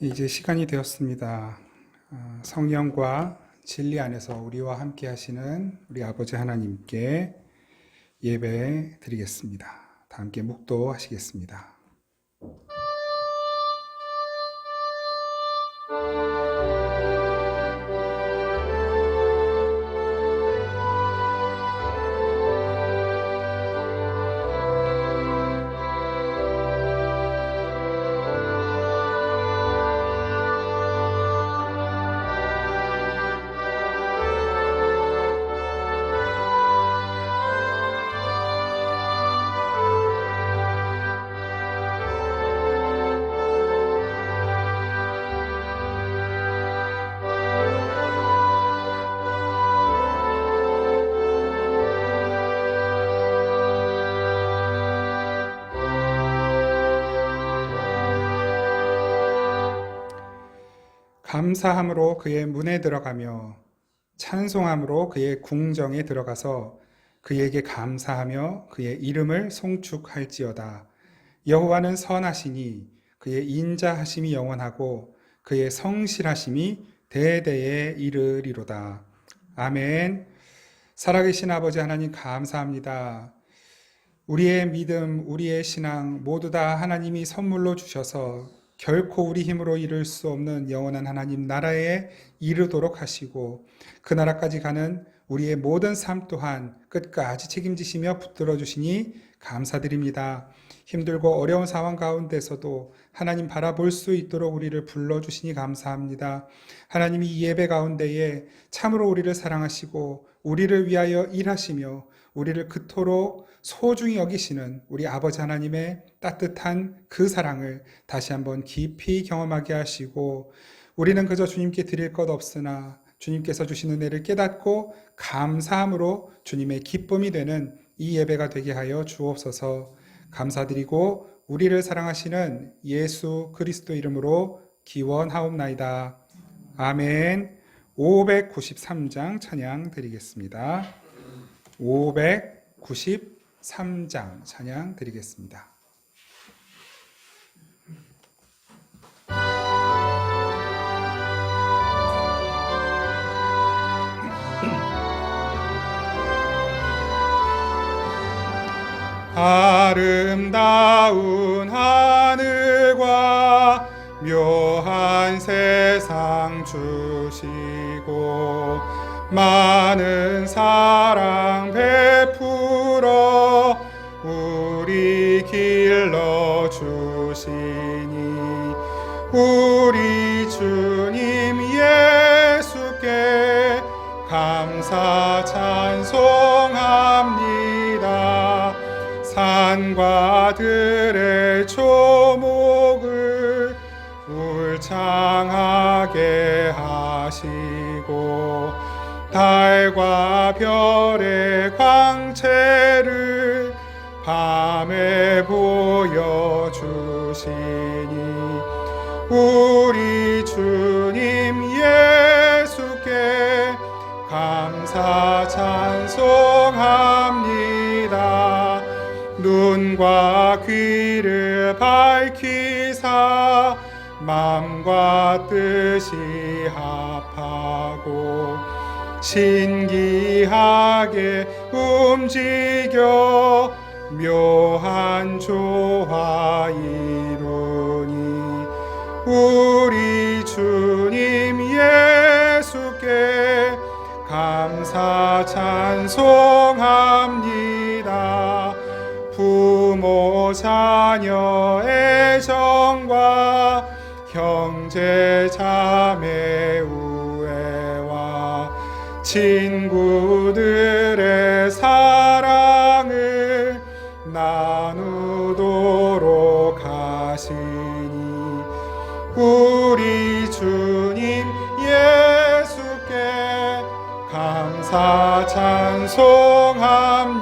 이제 시간이 되었습니다. 성령과 진리 안에서 우리와 함께 하시는 우리 아버지 하나님께 예배 드리겠습니다. 다 함께 묵도하시겠습니다. 감사함으로 그의 문에 들어가며 찬송함으로 그의 궁정에 들어가서 그에게 감사하며 그의 이름을 송축할지어다. 여호와는 선하시니 그의 인자하심이 영원하고 그의 성실하심이 대대에 이르리로다. 아멘. 살아계신 아버지 하나님 감사합니다. 우리의 믿음, 우리의 신앙 모두 다 하나님이 선물로 주셔서 결코 우리 힘으로 이룰 수 없는 영원한 하나님 나라에 이르도록 하시고 그 나라까지 가는 우리의 모든 삶 또한 끝까지 책임지시며 붙들어 주시니 감사드립니다. 힘들고 어려운 상황 가운데서도 하나님 바라볼 수 있도록 우리를 불러주시니 감사합니다. 하나님이 이 예배 가운데에 참으로 우리를 사랑하시고 우리를 위하여 일하시며 우리를 그토록 소중히 여기시는 우리 아버지 하나님의 따뜻한 그 사랑을 다시 한번 깊이 경험하게 하시고 우리는 그저 주님께 드릴 것 없으나 주님께서 주신 은혜를 깨닫고 감사함으로 주님의 기쁨이 되는 이 예배가 되게 하여 주옵소서. 감사드리고 우리를 사랑하시는 예수 그리스도 이름으로 기원하옵나이다. 아멘. 593장 찬양 드리겠습니다. 593장 찬양 드리겠습니다. 아름다운 하늘과 묘한 세상 주시고 많은 사랑 베풀어 우리 길러 주시니 우리 주님 예수께 감사 찬송합니다. 산과 들의 초목을 울창하게 하시고 달과 별의 광채를 밤에 보여주시니 우리 주님 예수께 감사 찬송합니다. 눈과 귀를 밝히사 마음과 뜻이 합하고 신기하게 움직여 묘한 조화 이루니 우리 주님 예수께 감사 찬송합니다. 부모 자녀의 정과 형제 자매 우애와 친구들의 사랑을 나누도록 하시니 우리 주님 예수께 감사 찬송합니다.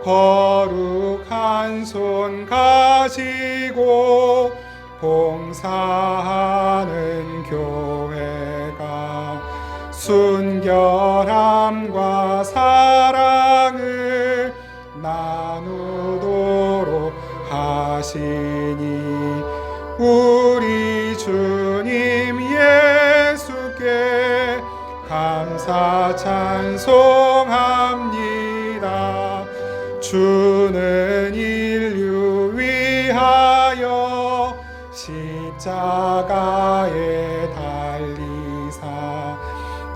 거룩한 손 가지고 봉사하는 교회가 순결함과 사랑을 나누도록 하시니 우리 주님 예수께 감사 찬송합니다. 주는 인류 위하여 십자가에 달리사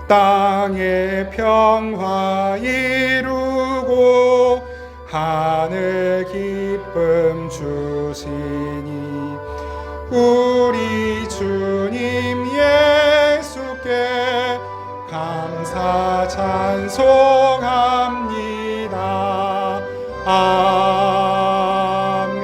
땅의 평화 이루고 하늘 기쁨 주시니 우리 주님 예수께 감사 찬송합니다. 아멘.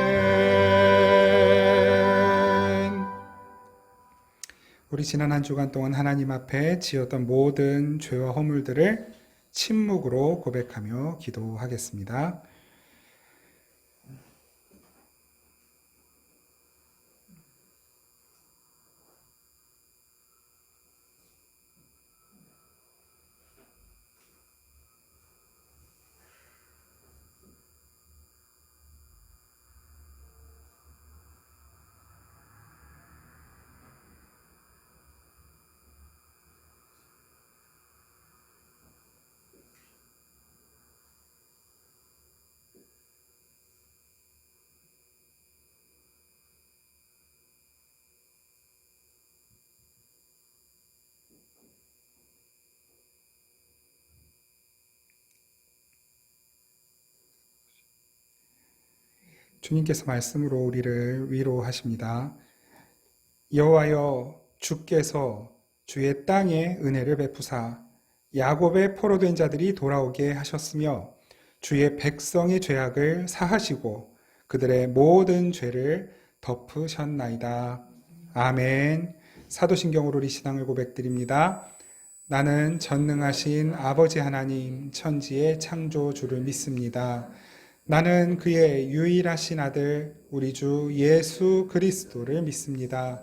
우리 지난 한 주간 동안 하나님 앞에 지었던 모든 죄와 허물들을 침묵으로 고백하며 기도하겠습니다. 주님께서 말씀으로 우리를 위로하십니다. 여호와여, 주께서 주의 땅에 은혜를 베푸사 야곱의 포로된 자들이 돌아오게 하셨으며 주의 백성의 죄악을 사하시고 그들의 모든 죄를 덮으셨나이다. 아멘. 사도신경으로 우리 신앙을 고백드립니다. 나는 전능하신 아버지 하나님 천지의 창조주를 믿습니다. 나는 그의 유일하신 아들 우리 주 예수 그리스도를 믿습니다.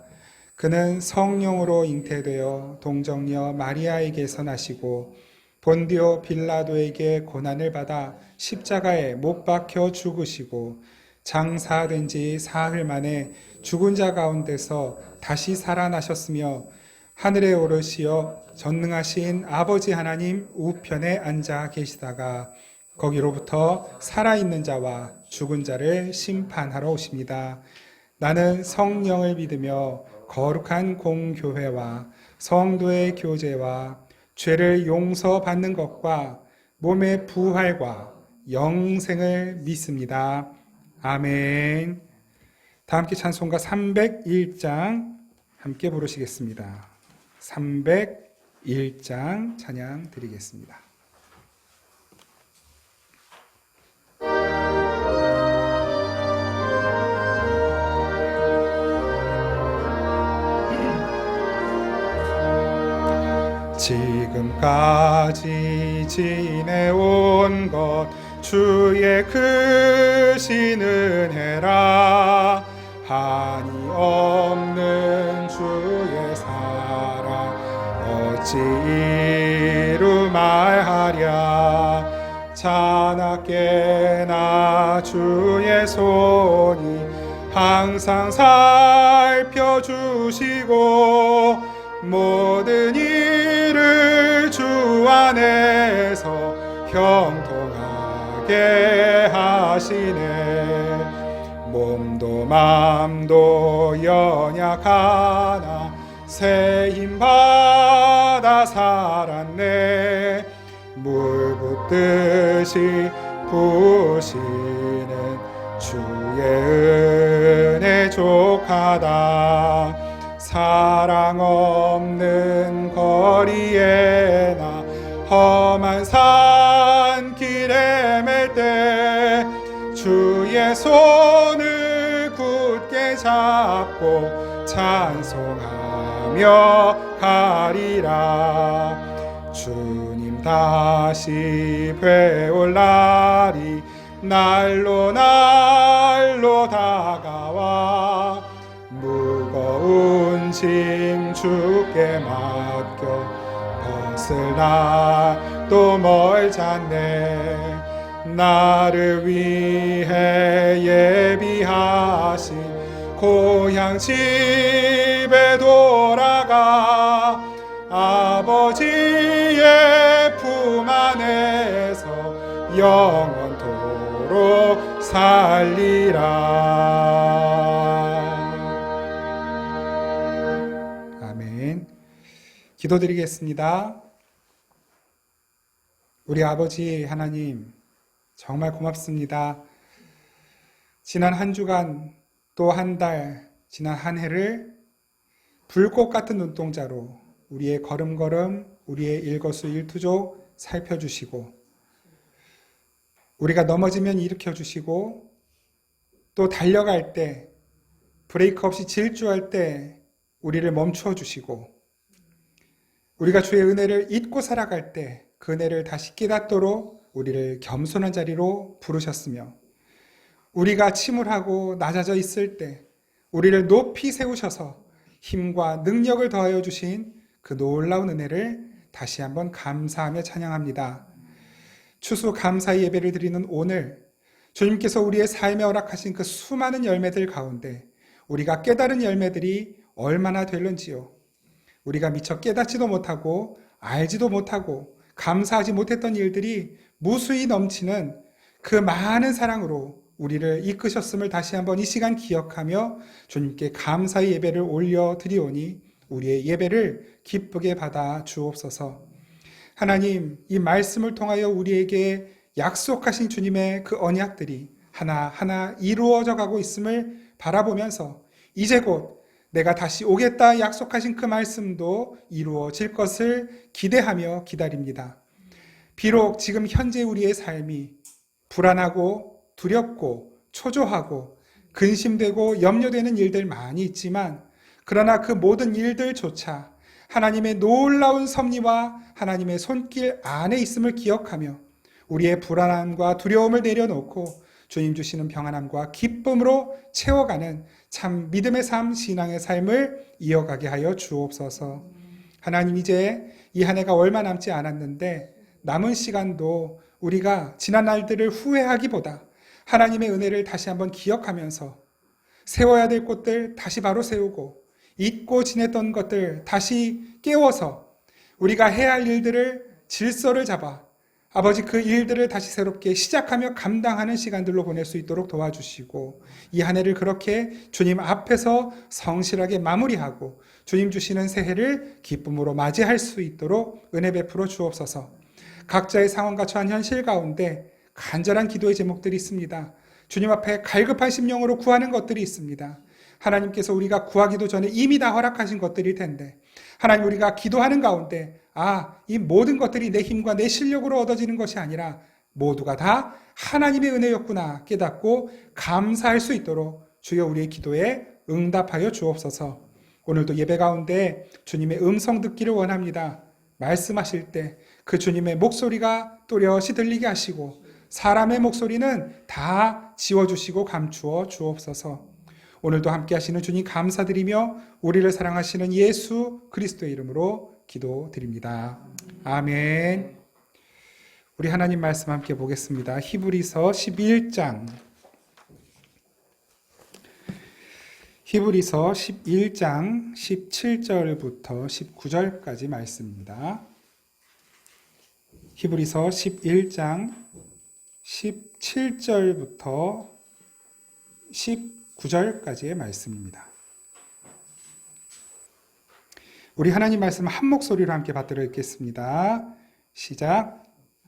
그는 성령으로 잉태되어 동정녀 마리아에게서 나시고 본디오 빌라도에게 고난을 받아 십자가에 못 박혀 죽으시고 장사된 지 사흘 만에 죽은 자 가운데서 다시 살아나셨으며 하늘에 오르시어 전능하신 아버지 하나님 우편에 앉아 계시다가 거기로부터 살아있는 자와 죽은 자를 심판하러 오십니다. 나는 성령을 믿으며 거룩한 공교회와 성도의 교제와 죄를 용서받는 것과 몸의 부활과 영생을 믿습니다. 아멘. 다 함께 찬송가 301장 함께 부르시겠습니다. 301장 찬양 드리겠습니다. 지금까지 지내온 것 주의 크신 은혜라. 한이 없는 주의 사랑 어찌 이루 말하랴. 자나깨나 주의 손이 항상 살펴주시고 모든 일을 주 안에서 형통하게 하시네. 몸도 맘도 연약하나 새 힘 받아 살았네. 물 붓듯이 부으시는 주의 은혜 족하다. 사랑 없는 거리에 나 험한 산길에 맬 때 주의 손을 굳게 잡고 찬송하며 가리라. 주님 다시 뵈올 날이 날로 다가와 무거운 짐 주께 맡겨 벗을 날도 멀잖네. 나를 위해 예비하신 고향 집에 돌아가 아버지의 품 안에서 영원토록 살리라. 아멘. 기도드리겠습니다. 우리 아버지 하나님, 정말 고맙습니다. 지난 한 주간, 또 한 달, 지난 한 해를 불꽃 같은 눈동자로 우리의 걸음걸음, 우리의 일거수일투족 살펴주시고, 우리가 넘어지면 일으켜주시고, 또 달려갈 때, 브레이크 없이 질주할 때 우리를 멈추어 주시고, 우리가 주의 은혜를 잊고 살아갈 때 그 은혜를 다시 깨닫도록 우리를 겸손한 자리로 부르셨으며, 우리가 침울하고 낮아져 있을 때 우리를 높이 세우셔서 힘과 능력을 더하여 주신 그 놀라운 은혜를 다시 한번 감사하며 찬양합니다. 추수 감사의 예배를 드리는 오늘, 주님께서 우리의 삶에 허락하신 그 수많은 열매들 가운데 우리가 깨달은 열매들이 얼마나 될는지요. 우리가 미처 깨닫지도 못하고 알지도 못하고 감사하지 못했던 일들이 무수히 넘치는 그 많은 사랑으로 우리를 이끄셨음을 다시 한번 이 시간 기억하며 주님께 감사의 예배를 올려드리오니 우리의 예배를 기쁘게 받아 주옵소서. 하나님, 이 말씀을 통하여 우리에게 약속하신 주님의 그 언약들이 하나하나 이루어져 가고 있음을 바라보면서 이제 곧 내가 다시 오겠다 약속하신 그 말씀도 이루어질 것을 기대하며 기다립니다. 비록 지금 현재 우리의 삶이 불안하고 두렵고 초조하고 근심되고 염려되는 일들 많이 있지만, 그러나 그 모든 일들조차 하나님의 놀라운 섭리와 하나님의 손길 안에 있음을 기억하며 우리의 불안함과 두려움을 내려놓고 주님 주시는 평안함과 기쁨으로 채워가는 참 믿음의 삶, 신앙의 삶을 이어가게 하여 주옵소서. 하나님, 이제 이 한 해가 얼마 남지 않았는데 남은 시간도 우리가 지난 날들을 후회하기보다 하나님의 은혜를 다시 한번 기억하면서 세워야 될 곳들 다시 바로 세우고 잊고 지냈던 것들 다시 깨워서 우리가 해야 할 일들을 질서를 잡아 아버지 그 일들을 다시 새롭게 시작하며 감당하는 시간들로 보낼 수 있도록 도와주시고, 이 한 해를 그렇게 주님 앞에서 성실하게 마무리하고 주님 주시는 새해를 기쁨으로 맞이할 수 있도록 은혜 베풀어 주옵소서. 각자의 상황과 처한 현실 가운데 간절한 기도의 제목들이 있습니다. 주님 앞에 갈급한 심령으로 구하는 것들이 있습니다. 하나님께서 우리가 구하기도 전에 이미 다 허락하신 것들일 텐데, 하나님, 우리가 기도하는 가운데 이 모든 것들이 내 힘과 내 실력으로 얻어지는 것이 아니라 모두가 다 하나님의 은혜였구나 깨닫고 감사할 수 있도록 주여 우리의 기도에 응답하여 주옵소서. 오늘도 예배 가운데 주님의 음성 듣기를 원합니다. 말씀하실 때 그 주님의 목소리가 또렷이 들리게 하시고 사람의 목소리는 다 지워주시고 감추어 주옵소서. 오늘도 함께 하시는 주님 감사드리며 우리를 사랑하시는 예수 그리스도의 이름으로 기도드립니다. 아멘. 우리 하나님 말씀 함께 보겠습니다. 히브리서 11장. 히브리서 11장 17절부터 19절까지 말씀입니다. 히브리서 11장 17절부터 19절까지의 말씀입니다. 우리 하나님 말씀 한 목소리로 함께 받들어 읽겠습니다. 시작.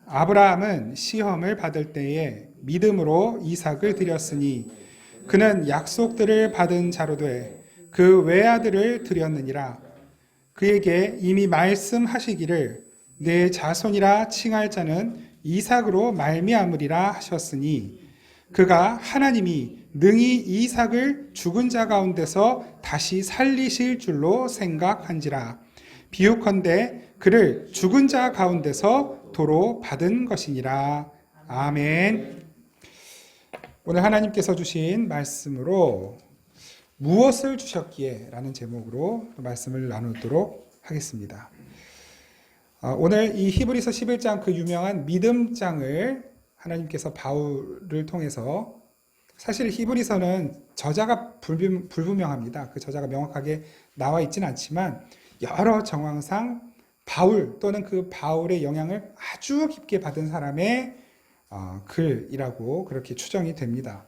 아브라함은 시험을 받을 때에 믿음으로 이삭을 드렸으니 그는 약속들을 받은 자로 돼 그 외아들을 드렸느니라. 그에게 이미 말씀하시기를 내 자손이라 칭할 자는 이삭으로 말미암으리라 하셨으니 그가 하나님이 능히 이삭을 죽은 자 가운데서 다시 살리실 줄로 생각한지라. 비유컨대 그를 죽은 자 가운데서 도로 받은 것이니라. 아멘. 오늘 하나님께서 주신 말씀으로 무엇을 주셨기에 라는 제목으로 말씀을 나누도록 하겠습니다. 오늘 이 히브리서 11장 그 유명한 믿음장을 하나님께서 바울을 통해서 사실 히브리서는 저자가 불분명합니다. 그 저자가 명확하게 나와 있지는 않지만 여러 정황상 바울 또는 그 바울의 영향을 아주 깊게 받은 사람의 글이라고 그렇게 추정이 됩니다.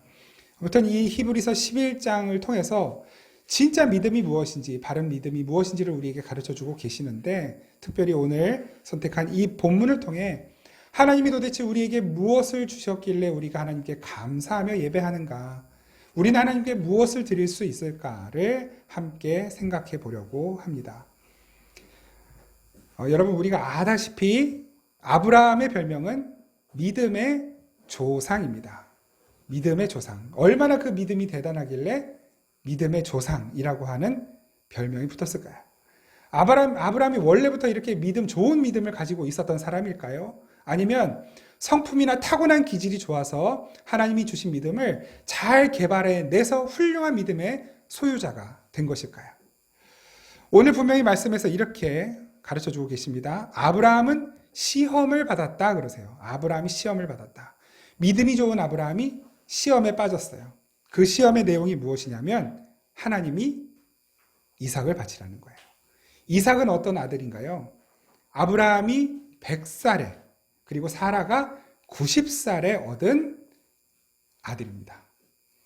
아무튼 이 히브리서 11장을 통해서 진짜 믿음이 무엇인지, 바른 믿음이 무엇인지를 우리에게 가르쳐주고 계시는데, 특별히 오늘 선택한 이 본문을 통해 하나님이 도대체 우리에게 무엇을 주셨길래 우리가 하나님께 감사하며 예배하는가, 우리는 하나님께 무엇을 드릴 수 있을까를 함께 생각해 보려고 합니다. 여러분, 우리가 아다시피 아브라함의 별명은 믿음의 조상입니다. 믿음의 조상. 얼마나 그 믿음이 대단하길래 믿음의 조상이라고 하는 별명이 붙었을까요? 아브라함이 원래부터 이렇게 좋은 믿음을 가지고 있었던 사람일까요? 아니면 성품이나 타고난 기질이 좋아서 하나님이 주신 믿음을 잘 개발해내서 훌륭한 믿음의 소유자가 된 것일까요? 오늘 분명히 말씀에서 이렇게 가르쳐주고 계십니다. 아브라함은 시험을 받았다 그러세요. 아브라함이 시험을 받았다. 믿음이 좋은 아브라함이 시험에 빠졌어요. 그 시험의 내용이 무엇이냐면 하나님이 이삭을 바치라는 거예요. 이삭은 어떤 아들인가요? 아브라함이 100살에 그리고 사라가 90살에 얻은 아들입니다.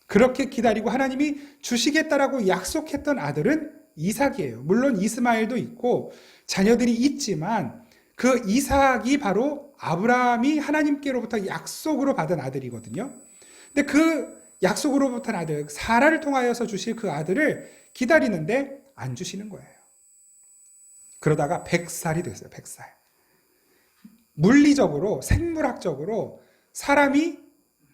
그렇게 기다리고 하나님이 주시겠다라고 약속했던 아들은 이삭이에요. 물론 이스마엘도 있고 자녀들이 있지만 그 이삭이 바로 아브라함이 하나님께로부터 약속으로 받은 아들이거든요. 근데 그 약속으로부터 아들, 사라를 통하여서 주실 그 아들을 기다리는데 안 주시는 거예요. 그러다가 100살이 됐어요. 100살. 물리적으로, 생물학적으로 사람이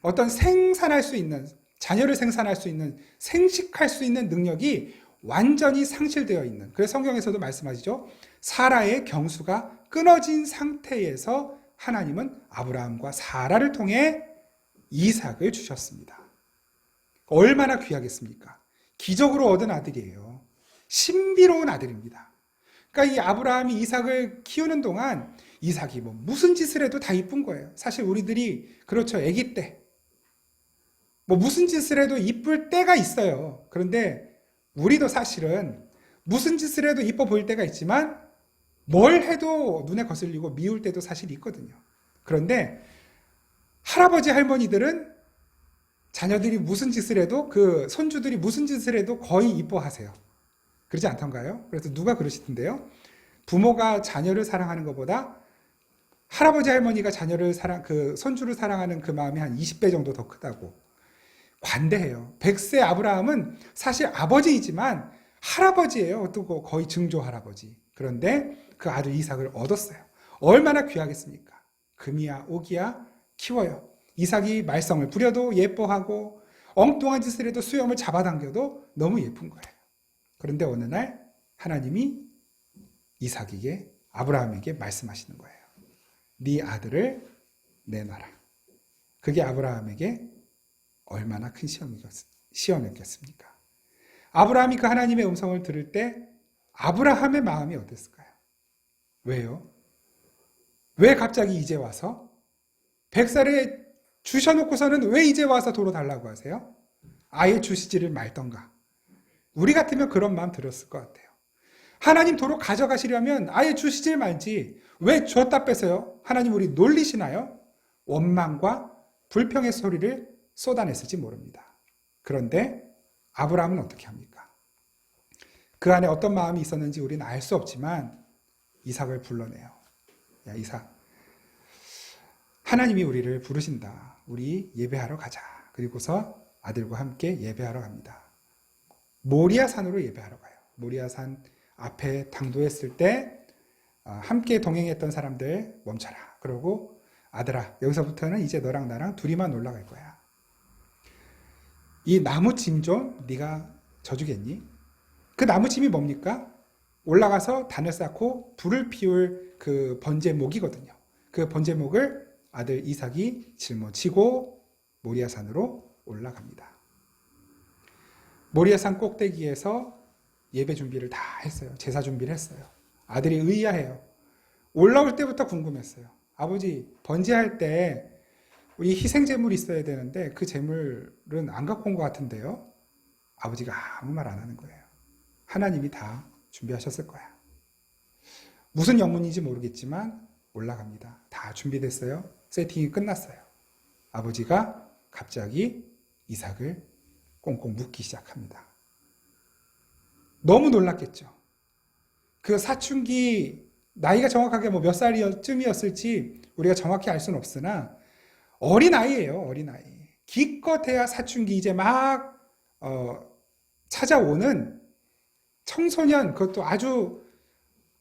어떤 생산할 수 있는, 자녀를 생산할 수 있는, 생식할 수 있는 능력이 완전히 상실되어 있는, 그래서 성경에서도 말씀하시죠. 사라의 경수가 끊어진 상태에서 하나님은 아브라함과 사라를 통해 이삭을 주셨습니다. 얼마나 귀하겠습니까? 기적으로 얻은 아들이에요. 신비로운 아들입니다. 그러니까 이 아브라함이 이삭을 키우는 동안 이삭이 무슨 짓을 해도 다 이쁜 거예요. 사실 우리들이 그렇죠. 아기 때 무슨 짓을 해도 이쁠 때가 있어요. 그런데 우리도 사실은 무슨 짓을 해도 이뻐 보일 때가 있지만 뭘 해도 눈에 거슬리고 미울 때도 사실 있거든요. 그런데 할아버지 할머니들은 자녀들이 무슨 짓을 해도, 그 손주들이 무슨 짓을 해도 거의 이뻐하세요. 그렇지 않던가요? 그래서 누가 그러시던데요? 부모가 자녀를 사랑하는 것보다 할아버지 할머니가 손주를 사랑하는 그 마음이 한 20배 정도 더 크다고 관대해요. 100세 아브라함은 사실 아버지이지만 할아버지예요. 또 거의 증조 할아버지. 그런데 그 아들 이삭을 얻었어요. 얼마나 귀하겠습니까? 금이야 옥이야 키워요. 이삭이 말썽을 부려도 예뻐하고 엉뚱한 짓을 해도 수염을 잡아당겨도 너무 예쁜 거예요. 그런데 어느 날 하나님이 이삭에게, 아브라함에게 말씀하시는 거예요. 네 아들을 내놔라. 그게 아브라함에게 얼마나 큰 시험이었겠습니까? 아브라함이 그 하나님의 음성을 들을 때 아브라함의 마음이 어땠을까요? 왜요? 왜 갑자기 이제 와서? 100살에 주셔놓고서는 왜 이제 와서 도로 달라고 하세요? 아예 주시지를 말던가. 우리 같으면 그런 마음 들었을 것 같아요. 하나님 도로 가져가시려면 아예 주시질 말지 왜 줬다 뺏어요? 하나님 우리 놀리시나요? 원망과 불평의 소리를 쏟아냈을지 모릅니다. 그런데 아브라함은 어떻게 합니까? 그 안에 어떤 마음이 있었는지 우리는 알 수 없지만 이삭을 불러내요. 야 이삭, 하나님이 우리를 부르신다. 우리 예배하러 가자. 그리고서 아들과 함께 예배하러 갑니다. 모리아 산으로 예배하러 가요. 모리아 산 앞에 당도했을 때 함께 동행했던 사람들 멈춰라. 그러고 아들아, 여기서부터는 이제 너랑 나랑 둘이만 올라갈 거야. 이 나무짐 좀 네가 져주겠니? 그 나무짐이 뭡니까? 올라가서 단을 쌓고 불을 피울 그 번제목이거든요. 그 번제목을 아들 이삭이 짊어지고 모리아산으로 올라갑니다. 모리아산 꼭대기에서 예배 준비를 다 했어요. 제사 준비를 했어요. 아들이 의아해요. 올라올 때부터 궁금했어요. 아버지, 번제할 때 우리 희생제물이 있어야 되는데 그 제물은 안 갖고 온 것 같은데요. 아버지가 아무 말 안 하는 거예요. 하나님이 다 준비하셨을 거야. 무슨 영문인지 모르겠지만 올라갑니다. 다 준비됐어요. 세팅이 끝났어요. 아버지가 갑자기 이삭을 꽁꽁 묶기 시작합니다. 너무 놀랐겠죠. 그 사춘기 나이가 정확하게 뭐 몇 살쯤이었을지 우리가 정확히 알 수는 없으나 어린아이예요. 어린아이. 기껏해야 사춘기 이제 막 찾아오는 청소년, 그것도 아주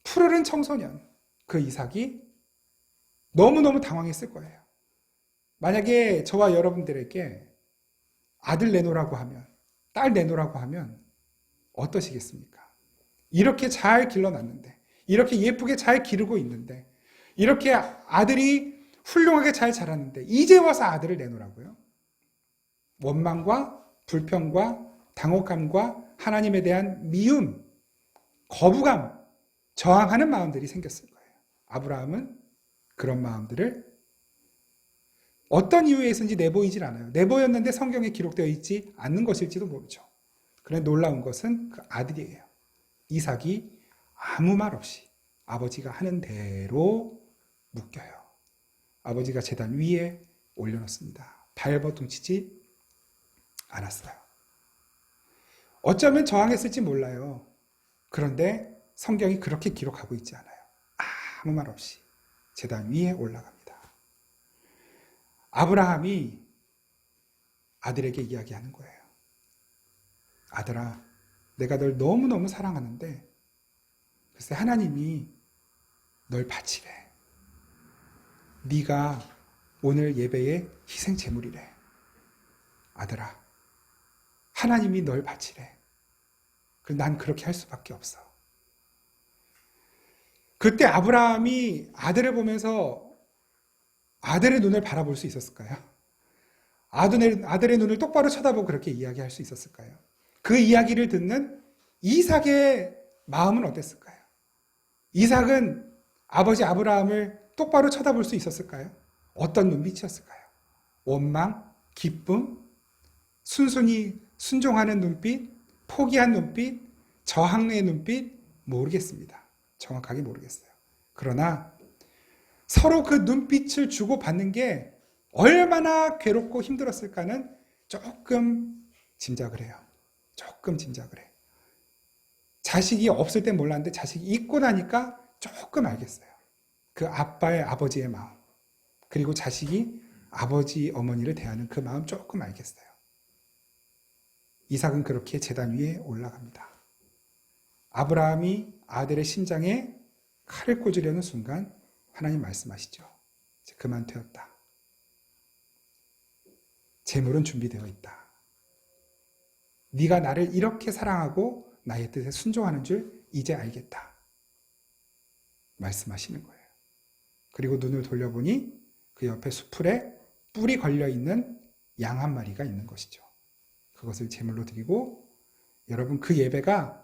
푸르른 청소년, 그 이삭이 너무너무 당황했을 거예요. 만약에 저와 여러분들에게 아들 내놓으라고 하면, 딸 내놓으라고 하면 어떠시겠습니까? 이렇게 잘 길러놨는데, 이렇게 예쁘게 잘 기르고 있는데, 이렇게 아들이 훌륭하게 잘 자랐는데 이제 와서 아들을 내놓으라고요? 원망과 불평과 당혹감과 하나님에 대한 미움, 거부감, 저항하는 마음들이 생겼을 거예요. 아브라함은 그런 마음들을 어떤 이유에서인지 내보이질 않아요. 내보였는데 성경에 기록되어 있지 않는 것일지도 모르죠. 그런데 놀라운 것은 그 아들이에요. 이삭이 아무 말 없이 아버지가 하는 대로 묶여요. 아버지가 제단 위에 올려놓습니다. 발버둥치지 않았어요. 어쩌면 저항했을지 몰라요. 그런데 성경이 그렇게 기록하고 있지 않아요. 아무 말 없이 제단 위에 올라갑니다. 아브라함이 아들에게 이야기하는 거예요. 아들아, 내가 널 너무너무 사랑하는데 글쎄 하나님이 널 바치래. 네가 오늘 예배의 희생 제물이래. 아들아, 하나님이 널 바치래. 난 그렇게 할 수밖에 없어. 그때 아브라함이 아들을 보면서 아들의 눈을 바라볼 수 있었을까요? 아들의 눈을 똑바로 쳐다보고 그렇게 이야기할 수 있었을까요? 그 이야기를 듣는 이삭의 마음은 어땠을까요? 이삭은 아버지 아브라함을 똑바로 쳐다볼 수 있었을까요? 어떤 눈빛이었을까요? 원망, 기쁨, 순순히 순종하는 눈빛, 포기한 눈빛, 저항의 눈빛, 모르겠습니다. 정확하게 모르겠어요. 그러나 서로 그 눈빛을 주고받는 게 얼마나 괴롭고 힘들었을까는 조금 짐작을 해요. 조금 짐작을 해. 자식이 없을 땐 몰랐는데 자식이 있고 나니까 조금 알겠어요. 그 아빠의 아버지의 마음, 그리고 자식이 아버지 어머니를 대하는 그 마음 조금 알겠어요. 이삭은 그렇게 제단 위에 올라갑니다. 아브라함이 아들의 심장에 칼을 꽂으려는 순간 하나님 말씀하시죠. 그만 되었다. 제물은 준비되어 있다. 네가 나를 이렇게 사랑하고 나의 뜻에 순종하는 줄 이제 알겠다. 말씀하시는 거예요. 그리고 눈을 돌려보니 그 옆에 수풀에 뿔이 걸려있는 양 한 마리가 있는 것이죠. 그것을 제물로 드리고 여러분 그 예배가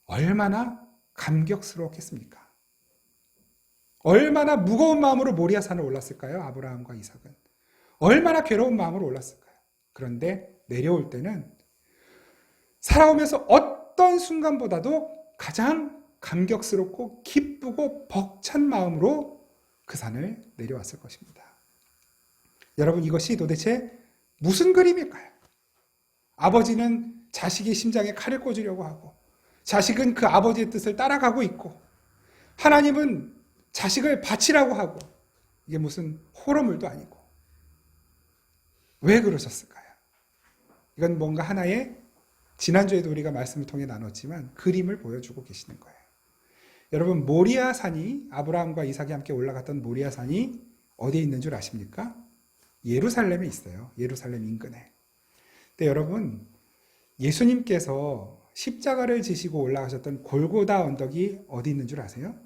얼마나 감격스러웠겠습니까? 얼마나 무거운 마음으로 모리아산을 올랐을까요? 아브라함과 이삭은. 얼마나 괴로운 마음으로 올랐을까요? 그런데 내려올 때는 살아오면서 어떤 순간보다도 가장 감격스럽고 기쁘고 벅찬 마음으로 그 산을 내려왔을 것입니다. 여러분 이것이 도대체 무슨 그림일까요? 아버지는 자식의 심장에 칼을 꽂으려고 하고 자식은 그 아버지의 뜻을 따라가고 있고 하나님은 자식을 바치라고 하고 이게 무슨 호러물도 아니고 왜 그러셨을까요? 이건 뭔가 하나의 지난주에도 우리가 말씀을 통해 나눴지만 그림을 보여주고 계시는 거예요. 여러분 모리아산이 아브라함과 이삭이 함께 올라갔던 모리아산이 어디에 있는 줄 아십니까? 예루살렘에 있어요. 예루살렘 인근에. 근데 여러분 예수님께서 십자가를 지시고 올라가셨던 골고다 언덕이 어디 있는 줄 아세요?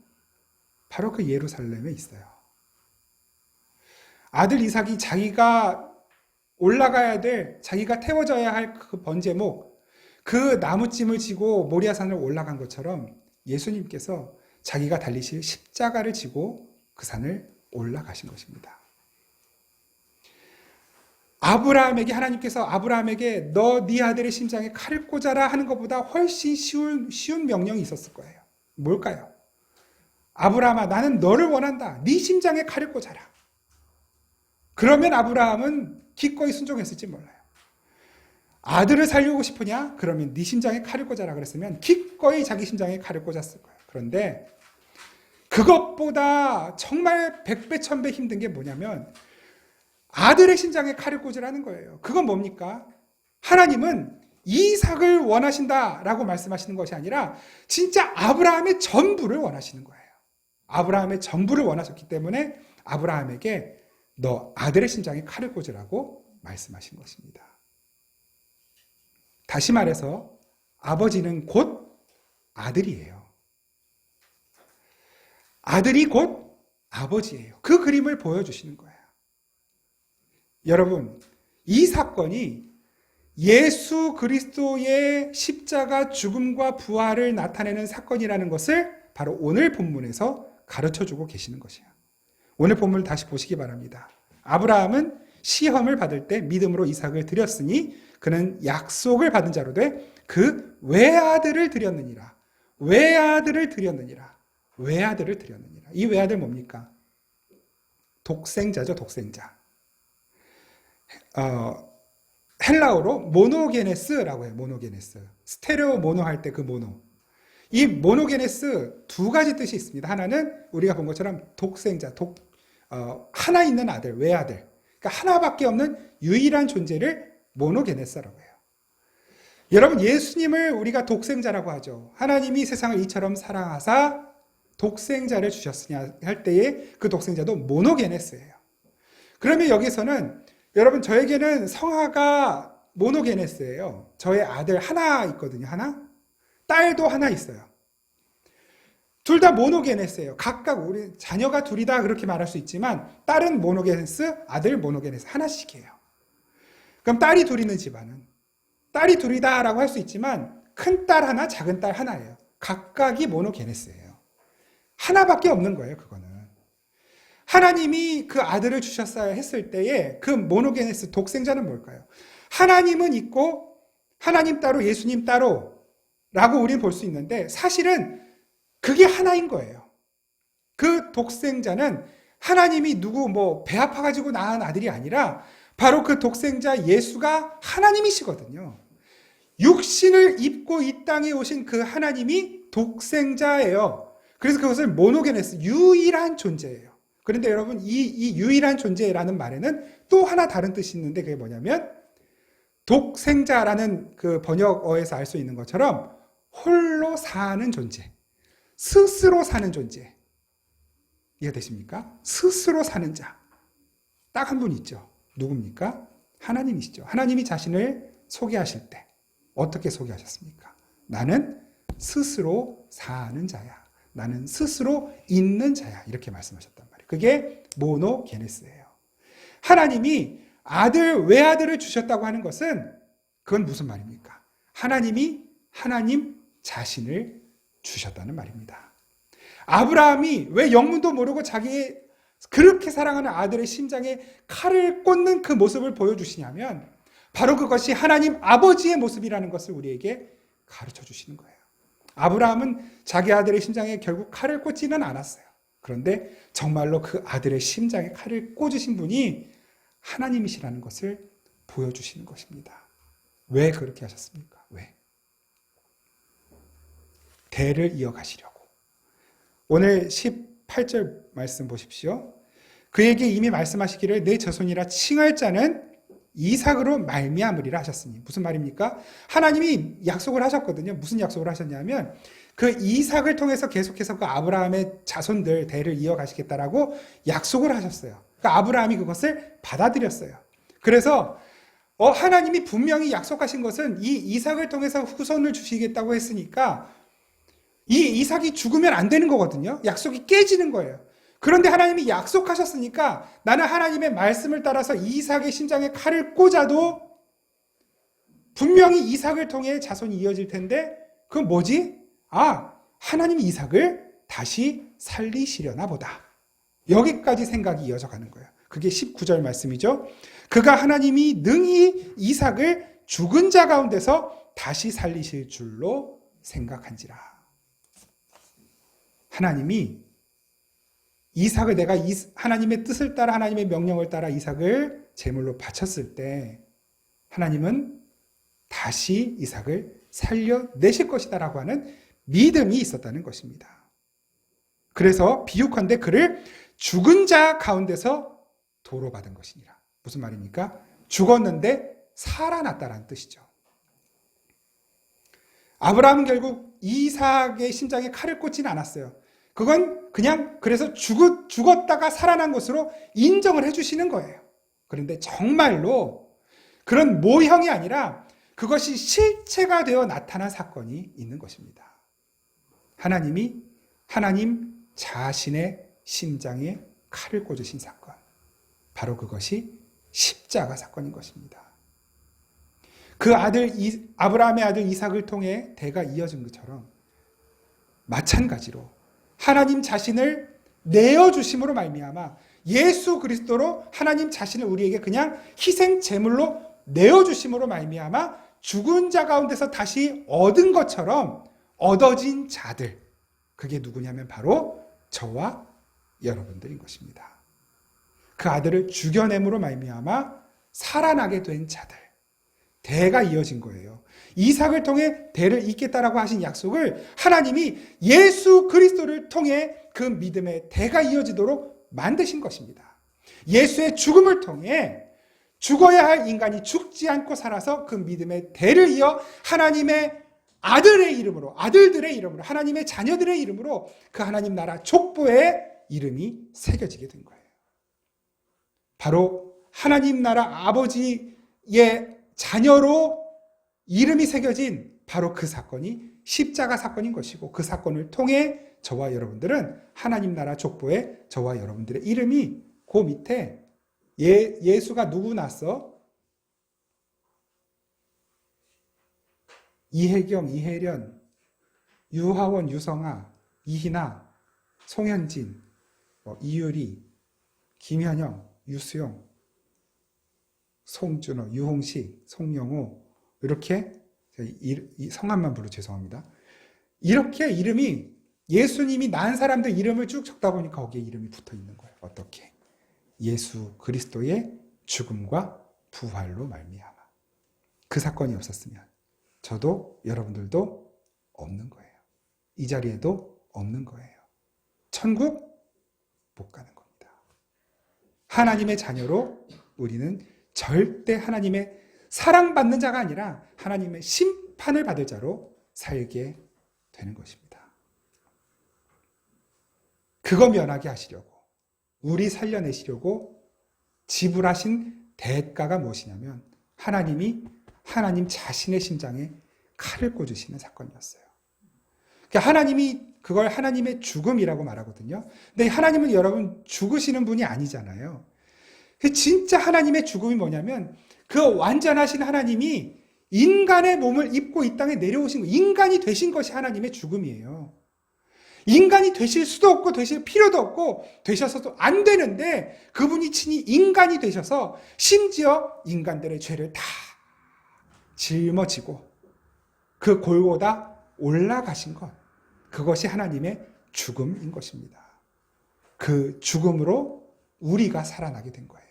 바로 그 예루살렘에 있어요. 아들 이삭이 자기가 올라가야 될, 자기가 태워져야 할 그 번제목, 그 나무찜을 지고 모리아산을 올라간 것처럼 예수님께서 자기가 달리실 십자가를 지고 그 산을 올라가신 것입니다. 아브라함에게 하나님께서 아브라함에게 너 네 아들의 심장에 칼을 꽂아라 하는 것보다 훨씬 쉬운 명령이 있었을 거예요. 뭘까요? 아브라함아, 나는 너를 원한다. 네 심장에 칼을 꽂아라. 그러면 아브라함은 기꺼이 순종했을지 몰라요. 아들을 살리고 싶으냐? 그러면 네 심장에 칼을 꽂아라 그랬으면 기꺼이 자기 심장에 칼을 꽂았을 거예요. 그런데 그것보다 정말 100배, 1000배 힘든 게 뭐냐면 아들의 심장에 칼을 꽂으라는 거예요. 그건 뭡니까? 하나님은 이삭을 원하신다라고 말씀하시는 것이 아니라 진짜 아브라함의 전부를 원하시는 거예요. 아브라함의 전부를 원하셨기 때문에 아브라함에게 너 아들의 심장에 칼을 꽂으라고 말씀하신 것입니다. 다시 말해서 아버지는 곧 아들이에요. 아들이 곧 아버지예요. 그 그림을 보여주시는 거예요. 여러분, 이 사건이 예수 그리스도의 십자가 죽음과 부활을 나타내는 사건이라는 것을 바로 오늘 본문에서 가르쳐주고 계시는 것이에요. 오늘 본문을 다시 보시기 바랍니다. 아브라함은 시험을 받을 때 믿음으로 이삭을 드렸으니 그는 약속을 받은 자로 돼 그 외아들을 드렸느니라. 외아들을 드렸느니라. 외아들을 드렸느니라. 이 외아들 뭡니까? 독생자죠, 독생자. 헬라어로 모노게네스라고 해요. 모노게네스. 스테레오 모노 할 때 그 모노. 이 모노게네스 두 가지 뜻이 있습니다. 하나는 우리가 본 것처럼 독생자, 하나 있는 아들, 외아들. 그러니까 하나밖에 없는 유일한 존재를 모노게네스라고 해요. 여러분, 예수님을 우리가 독생자라고 하죠. 하나님이 세상을 이처럼 사랑하사 독생자를 주셨으냐 할 때에 그 독생자도 모노게네스예요. 그러면 여기서는 여러분, 저에게는 성화가 모노게네스예요. 저의 아들 하나 있거든요. 하나. 딸도 하나 있어요. 둘 다 모노게네스예요. 각각 우리 자녀가 둘이다 그렇게 말할 수 있지만 딸은 모노게네스, 아들 모노게네스 하나씩이에요. 그럼 딸이 둘 있는 집안은 딸이 둘이다라고 할 수 있지만 큰 딸 하나, 작은 딸 하나예요. 각각이 모노게네스예요. 하나밖에 없는 거예요, 그거는. 하나님이 그 아들을 주셨어야 했을 때에 그 모노게네스 독생자는 뭘까요? 하나님은 있고 하나님 따로 예수님 따로 라고 우리는 볼 수 있는데 사실은 그게 하나인 거예요. 그 독생자는 하나님이 누구 배 아파가지고 낳은 아들이 아니라 바로 그 독생자 예수가 하나님이시거든요. 육신을 입고 이 땅에 오신 그 하나님이 독생자예요. 그래서 그것을 모노게네스, 유일한 존재예요. 그런데 여러분, 이 유일한 존재라는 말에는 또 하나 다른 뜻이 있는데 그게 뭐냐면 독생자라는 그 번역어에서 알 수 있는 것처럼 홀로 사는 존재, 스스로 사는 존재. 이해되십니까? 스스로 사는 자. 딱 한 분 있죠. 누굽니까? 하나님이시죠. 하나님이 자신을 소개하실 때 어떻게 소개하셨습니까? 나는 스스로 사는 자야. 나는 스스로 있는 자야. 이렇게 말씀하셨단 말이에요. 그게 모노게네스예요. 하나님이 외아들을 주셨다고 하는 것은 그건 무슨 말입니까? 하나님이 하나님 자신을 주셨다는 말입니다. 아브라함이 왜 영문도 모르고 자기의 그렇게 사랑하는 아들의 심장에 칼을 꽂는 그 모습을 보여주시냐면 바로 그것이 하나님 아버지의 모습이라는 것을 우리에게 가르쳐 주시는 거예요. 아브라함은 자기 아들의 심장에 결국 칼을 꽂지는 않았어요. 그런데 정말로 그 아들의 심장에 칼을 꽂으신 분이 하나님이시라는 것을 보여주시는 것입니다. 왜 그렇게 하셨습니까? 왜? 대를 이어가시려고. 오늘 18절 말씀 보십시오. 그에게 이미 말씀하시기를 내 자손이라 칭할 자는 이삭으로 말미암으리라 하셨으니. 무슨 말입니까? 하나님이 약속을 하셨거든요. 무슨 약속을 하셨냐면 그 이삭을 통해서 계속해서 그 아브라함의 자손들 대를 이어가시겠다라고 약속을 하셨어요. 그러니까 아브라함이 그것을 받아들였어요. 그래서 하나님이 분명히 약속하신 것은 이 이삭을 통해서 후손을 주시겠다고 했으니까 이 이삭이 죽으면 안 되는 거거든요. 약속이 깨지는 거예요. 그런데 하나님이 약속하셨으니까 나는 하나님의 말씀을 따라서 이삭의 심장에 칼을 꽂아도 분명히 이삭을 통해 자손이 이어질 텐데 그건 뭐지? 하나님이 이삭을 다시 살리시려나 보다. 여기까지 생각이 이어져 가는 거예요. 그게 19절 말씀이죠. 그가 하나님이 능히 이삭을 죽은 자 가운데서 다시 살리실 줄로 생각한지라. 하나님이 이삭을 내가 하나님의 뜻을 따라 하나님의 명령을 따라 이삭을 제물로 바쳤을 때 하나님은 다시 이삭을 살려내실 것이다 라고 하는 믿음이 있었다는 것입니다. 그래서 비유컨대 그를 죽은 자 가운데서 도로 받은 것이니라. 무슨 말입니까? 죽었는데 살아났다라는 뜻이죠. 아브라함은 결국 이삭의 심장에 칼을 꽂지는 않았어요. 그건 그냥 그래서 죽었다가 살아난 것으로 인정을 해주시는 거예요. 그런데 정말로 그런 모형이 아니라 그것이 실체가 되어 나타난 사건이 있는 것입니다. 하나님 자신의 심장에 칼을 꽂으신 사건. 바로 그것이 십자가 사건인 것입니다. 그 아브라함의 아들 이삭을 통해 대가 이어진 것처럼 마찬가지로 하나님 자신을 내어주심으로 말미암아 예수 그리스도로 하나님 자신을 우리에게 그냥 희생 제물로 내어주심으로 말미암아 죽은 자 가운데서 다시 얻은 것처럼 얻어진 자들, 그게 누구냐면 바로 저와 여러분들인 것입니다. 그 아들을 죽여냄으로 말미암아 살아나게 된 자들, 대가 이어진 거예요. 이삭을 통해 대를 잇겠다라고 하신 약속을 하나님이 예수 그리스도를 통해 그 믿음의 대가 이어지도록 만드신 것입니다. 예수의 죽음을 통해 죽어야 할 인간이 죽지 않고 살아서 그 믿음의 대를 이어 하나님의 아들의 이름으로, 아들들의 이름으로, 하나님의 자녀들의 이름으로 그 하나님 나라 족보에 이름이 새겨지게 된 거예요. 바로 하나님 나라 아버지의 자녀로 이름이 새겨진 바로 그 사건이 십자가 사건인 것이고, 그 사건을 통해 저와 여러분들은 하나님 나라 족보에 저와 여러분들의 이름이 그 밑에 예수가 누구 낳았어? 이혜경, 이혜련, 유하원, 유성아, 이희나, 송현진, 이유리, 김현영, 유수용, 송준호, 유홍식, 송영호, 이렇게 이 성함만 불러 죄송합니다. 이렇게 이름이 예수님이 낳은 사람들 이름을 쭉 적다 보니까 거기에 이름이 붙어 있는 거예요. 어떻게? 예수 그리스도의 죽음과 부활로 말미암아. 그 사건이 없었으면 저도 여러분들도 없는 거예요. 이 자리에도 없는 거예요. 천국 못 가는 겁니다. 하나님의 자녀로 우리는 절대 하나님의 사랑받는 자가 아니라 하나님의 심판을 받을 자로 살게 되는 것입니다. 그거 면하게 하시려고, 우리 살려내시려고 지불하신 대가가 무엇이냐면 하나님 자신의 심장에 칼을 꽂으시는 사건이었어요. 그러니까 하나님이 그걸 하나님의 죽음이라고 말하거든요. 근데 하나님은 여러분 죽으시는 분이 아니잖아요. 진짜 하나님의 죽음이 뭐냐면 그 완전하신 하나님이 인간의 몸을 입고 이 땅에 내려오신 거, 인간이 되신 것이 하나님의 죽음이에요. 인간이 되실 수도 없고 되실 필요도 없고 되셔서도 안 되는데 그분이 친히 인간이 되셔서 심지어 인간들의 죄를 다 짊어지고 그 골고다 올라가신 것, 그것이 하나님의 죽음인 것입니다. 그 죽음으로 우리가 살아나게 된 거예요.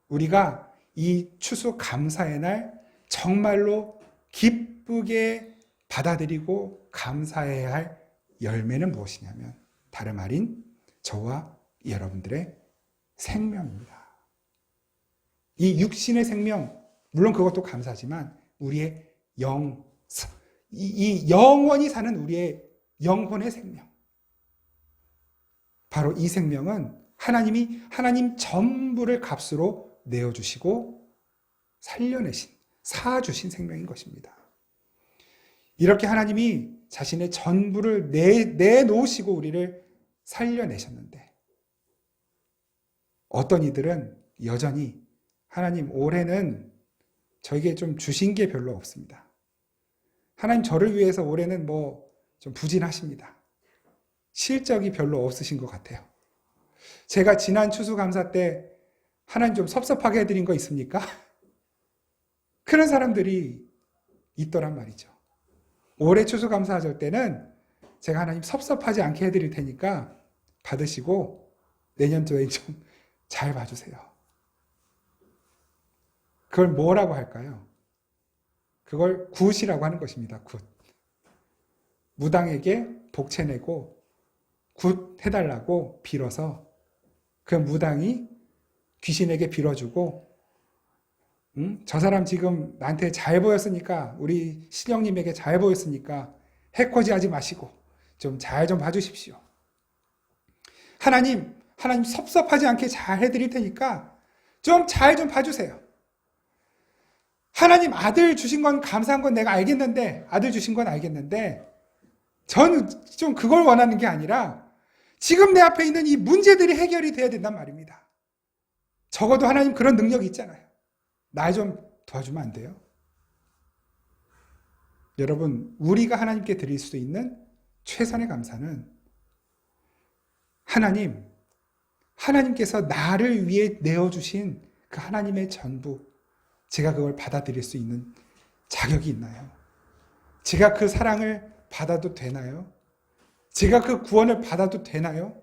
우리가 이 추수 감사의 날 정말로 기쁘게 받아들이고 감사해야 할 열매는 무엇이냐면 다름 아닌 저와 여러분들의 생명입니다. 이 육신의 생명, 물론 그것도 감사하지만 우리의 이 영원히 사는 우리의 영혼의 생명, 바로 이 생명은 하나님 전부를 값으로 내어주시고 살려내신, 사주신 생명인 것입니다. 이렇게 하나님이 자신의 전부를 내놓으시고 우리를 살려내셨는데 어떤 이들은 여전히 하나님 올해는 저에게 좀 주신 게 별로 없습니다. 하나님 저를 위해서 올해는 좀 부진하십니다. 실적이 별로 없으신 것 같아요. 제가 지난 추수감사 때 하나님 좀 섭섭하게 해드린 거 있습니까? 그런 사람들이 있더란 말이죠. 올해 추수감사절 때는 제가 하나님 섭섭하지 않게 해드릴 테니까 받으시고 내년도에 좀 잘 봐주세요. 그걸 뭐라고 할까요? 그걸 굿이라고 하는 것입니다. 굿. 무당에게 복채내고 굿 해달라고 빌어서 그 무당이 귀신에게 빌어주고 저 사람 지금 나한테 잘 보였으니까 우리 신령님에게 잘 보였으니까 해코지 하지 마시고 좀 잘 좀 봐주십시오. 하나님 섭섭하지 않게 잘 해드릴 테니까 좀 잘 좀 봐주세요. 하나님 아들 주신 건 감사한 건 내가 알겠는데 아들 주신 건 알겠는데 저는 좀 그걸 원하는 게 아니라 지금 내 앞에 있는 이 문제들이 해결이 돼야 된단 말입니다. 적어도 하나님 그런 능력이 있잖아요. 날 좀 도와주면 안 돼요? 여러분, 우리가 하나님께 드릴 수 있는 최선의 감사는 하나님께서 나를 위해 내어주신 그 하나님의 전부, 제가 그걸 받아들일 수 있는 자격이 있나요? 제가 그 사랑을 받아도 되나요? 제가 그 구원을 받아도 되나요?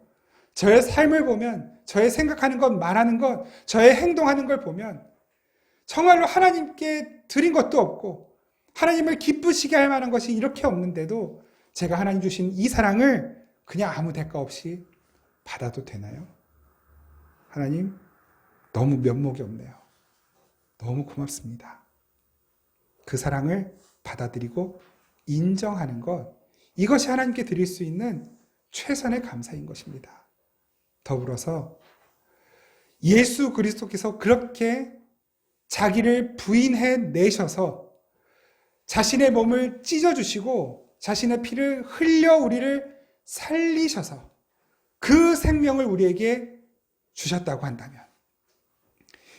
저의 삶을 보면, 저의 생각하는 것, 말하는 것, 저의 행동하는 걸 보면 정말로 하나님께 드린 것도 없고 하나님을 기쁘시게 할 만한 것이 이렇게 없는데도 제가 하나님 주신 이 사랑을 그냥 아무 대가 없이 받아도 되나요? 하나님, 너무 면목이 없네요. 너무 고맙습니다. 그 사랑을 받아들이고 인정하는 것, 이것이 하나님께 드릴 수 있는 최선의 감사인 것입니다. 더불어서 예수 그리스도께서 그렇게 자기를 부인해 내셔서 자신의 몸을 찢어주시고 자신의 피를 흘려 우리를 살리셔서 그 생명을 우리에게 주셨다고 한다면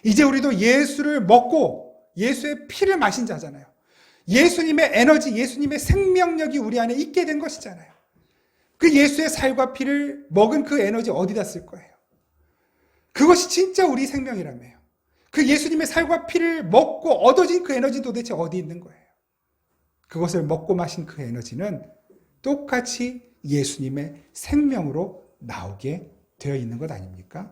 이제 우리도 예수를 먹고 예수의 피를 마신 자잖아요. 예수님의 에너지, 예수님의 생명력이 우리 안에 있게 된 것이잖아요. 그 예수의 살과 피를 먹은 그 에너지 어디다 쓸 거예요? 그것이 진짜 우리 생명이라며요. 그 예수님의 살과 피를 먹고 얻어진 그 에너지 도대체 어디 있는 거예요? 그것을 먹고 마신 그 에너지는 똑같이 예수님의 생명으로 나오게 되어 있는 것 아닙니까?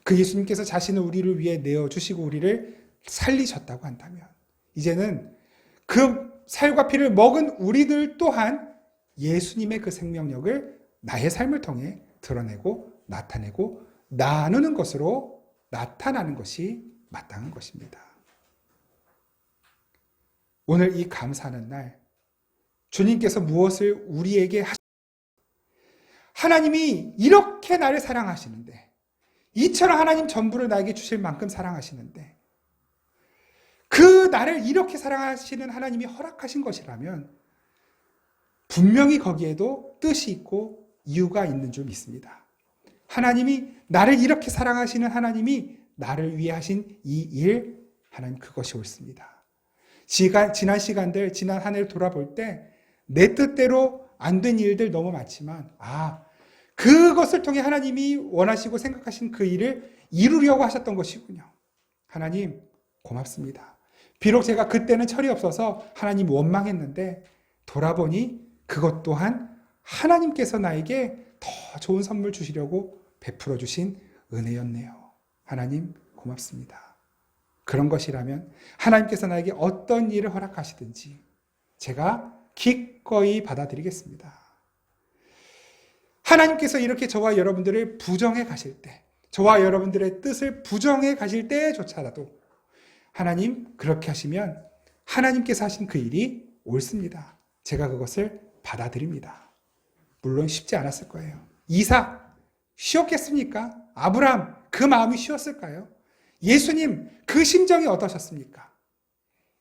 그 예수님께서 자신을 우리를 위해 내어주시고 우리를 살리셨다고 한다면 이제는 그 살과 피를 먹은 우리들 또한 예수님의 그 생명력을 나의 삶을 통해 드러내고 나타내고 나누는 것으로 나타나는 것이 마땅한 것입니다. 오늘 이 감사하는 날 주님께서 무엇을 우리에게 하나님이 이렇게 나를 사랑하시는데 이처럼 하나님 전부를 나에게 주실 만큼 사랑하시는데 그 나를 이렇게 사랑하시는 하나님이 허락하신 것이라면 분명히 거기에도 뜻이 있고 이유가 있는 줄 믿습니다. 하나님이 나를 이렇게 사랑하시는 하나님이 나를 위해 하신 이 일, 하나님 그것이 옳습니다. 지난 시간들, 지난 한 해를 돌아볼 때 내 뜻대로 안 된 일들 너무 많지만 그것을 통해 하나님이 원하시고 생각하신 그 일을 이루려고 하셨던 것이군요. 하나님 고맙습니다. 비록 제가 그때는 철이 없어서 하나님 원망했는데 돌아보니 그것 또한 하나님께서 나에게 더 좋은 선물 주시려고 베풀어 주신 은혜였네요. 하나님 고맙습니다. 그런 것이라면 하나님께서 나에게 어떤 일을 허락하시든지 제가 기꺼이 받아들이겠습니다. 하나님께서 이렇게 저와 여러분들을 부정해 가실 때, 저와 여러분들의 뜻을 부정해 가실 때조차라도 하나님 그렇게 하시면 하나님께서 하신 그 일이 옳습니다. 제가 그것을 받아들입니다. 물론 쉽지 않았을 거예요. 이삭 쉬웠겠습니까? 아브라함 그 마음이 쉬웠을까요? 예수님 그 심정이 어떠셨습니까?